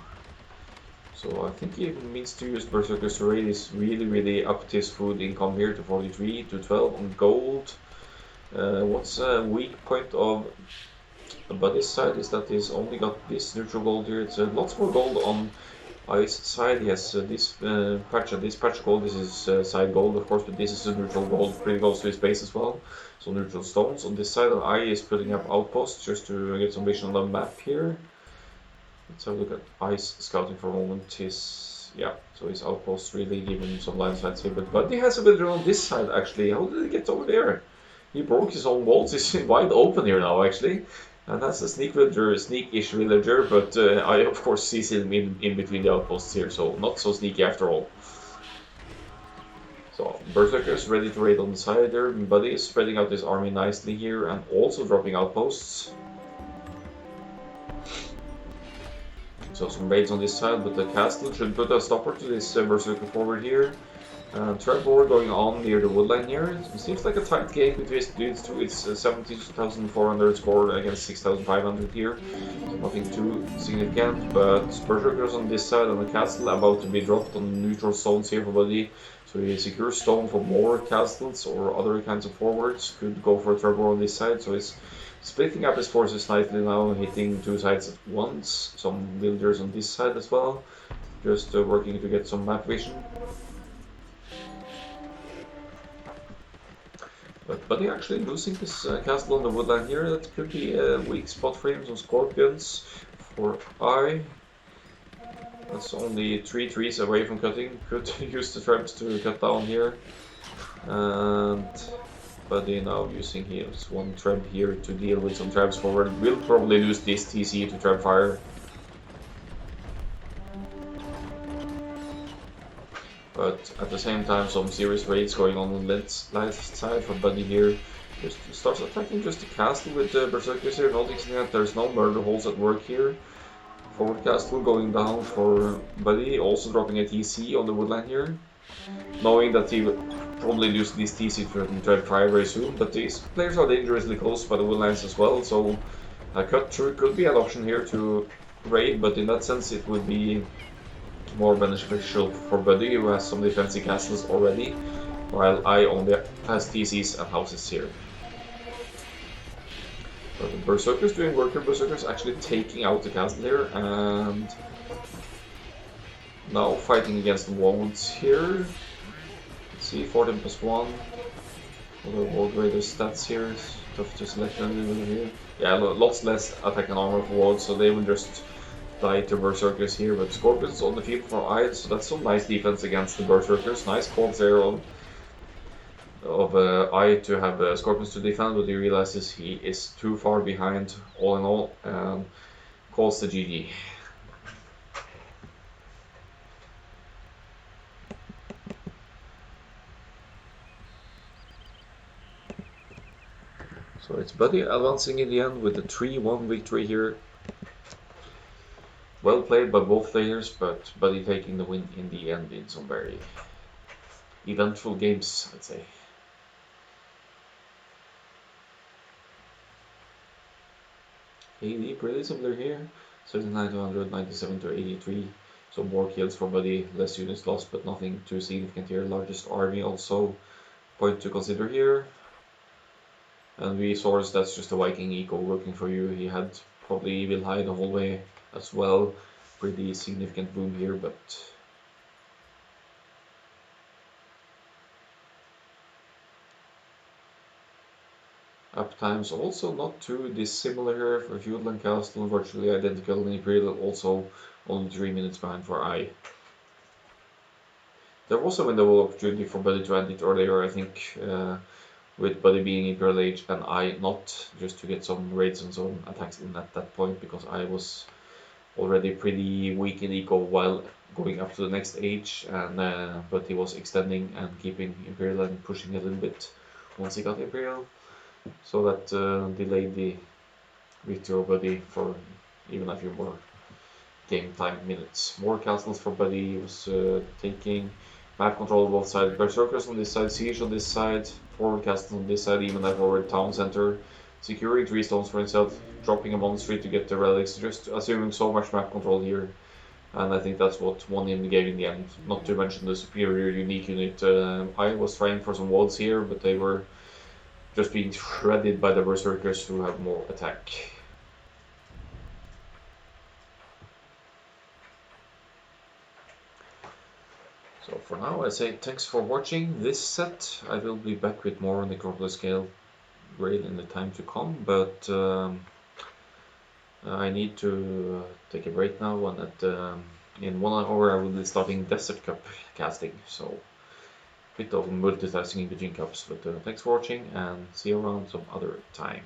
So I think he means to use Berserker's raid is really upped his food income here to 43 to 12 on gold. What's a weak point of Buddy's side is that he's only got this neutral gold here. It's lots more gold on Ice side. He has this patch gold. This is side gold, of course, but this is the neutral gold, pretty close to his base as well. So neutral stones on this side, and I is putting up outposts just to get some vision on the map here. Let's have a look at Ice scouting for a moment. So his outposts really give him some line sights here, but Buddy has a villager on this side actually. How did he get over there? He broke his own walls. He's wide open here now actually. And that's a sneak-ish villager, but I of course see him in between the outposts here, so not so sneaky after all. So Berserkers ready to raid on the side there. Buddy is spreading out his army nicely here and also dropping outposts. So some raids on this side, but the castle should put a stopper to this Berserker forward here. Trap war going on near the woodline here. It seems like a tight game between these two. It's 70,400 score against 6,500 here. So nothing too significant, but Berserkers on this side and the castle about to be dropped on neutral stones here for Buddy. So he secures stone for more castles or other kinds of forwards. Could go for a trap war on this side. So he's splitting up his forces nicely now, hitting 2 sides at once. Some villagers on this side as well. Just working to get some map vision. But Buddy actually losing this castle on the woodline here. That could be a weak spot for him. Some scorpions for I. That's only 3 trees away from cutting. Could use the traps to cut down here. And Buddy now using his 1 trap here to deal with some traps forward. Will probably lose this TC to trap fire. But at the same time, some serious raids going on the left side for Buddy here. Just starts attacking just the castle with the Berserkers here, noticing that there's no murder holes at work here. Forward castle going down for Buddy, also dropping a TC on the woodline here. Knowing that he will probably lose this TC to Dread Fire very soon, but these players are dangerously close by the woodlines as well, so a cut through could be an option here to raid, but in that sense it would be more beneficial for Buddy, who has some defensive castles already, while I only has TCs and houses here. But the Berserkers doing worker Berserkers actually taking out the castle here, and now fighting against the walls here. Let's see, 14 plus 1. Other World Raider stats here, it's tough to select them here. Yeah, lots less attack and armor for wards, so they will just die to Berserkers here, but Scorpions on the field for I, so that's some nice defense against the Berserkers. Nice calls there of I to have Scorpions to defend, but he realizes he is too far behind all in all, and calls the GG. So it's Buddy advancing in the end with a 3-1 victory here. Well played by both players, but Buddy taking the win in the end in some very eventful games, I'd say. AD pretty similar here, 79 to 100, 97 to 83. So more kills for Buddy, less units lost, but nothing too significant here. Largest army also, point to consider here. And resource, that's just a Viking eco working for you. He had probably Evil High the whole way as well. Pretty significant boom here, but uptimes also not too dissimilar here for Feudland Castle, virtually identical. And Imperial also only 3 minutes behind for I. There was a window of opportunity for Buddy to end it earlier, I think, with Buddy being Imperial Age and I not, just to get some raids and some attacks in at that point, because I was already pretty weak in eco while going up to the next age, and but he was extending and keeping Imperial and pushing a little bit once he got Imperial, so that delayed the victory of Buddy for even a few more game time minutes. More castles for Buddy. He was taking map control on both sides. Berserkers on this side, Siege on this side, forward castles on this side, even a forward town center. Securing 3 stones for himself, dropping a monastery to get the relics, just assuming so much map control here. And I think that's what won him the game in the end. Not to mention the superior unique unit. I was trying for some wads here, but they were just being shredded by the berserkers who have more attack. So for now, I say thanks for watching this set. I will be back with more Necropolis Grail in the time to come, but I need to take a break now, and in 1 hour I will be starting Desert Cup casting, so a bit of multitasking in between cups, but thanks for watching and see you around some other time.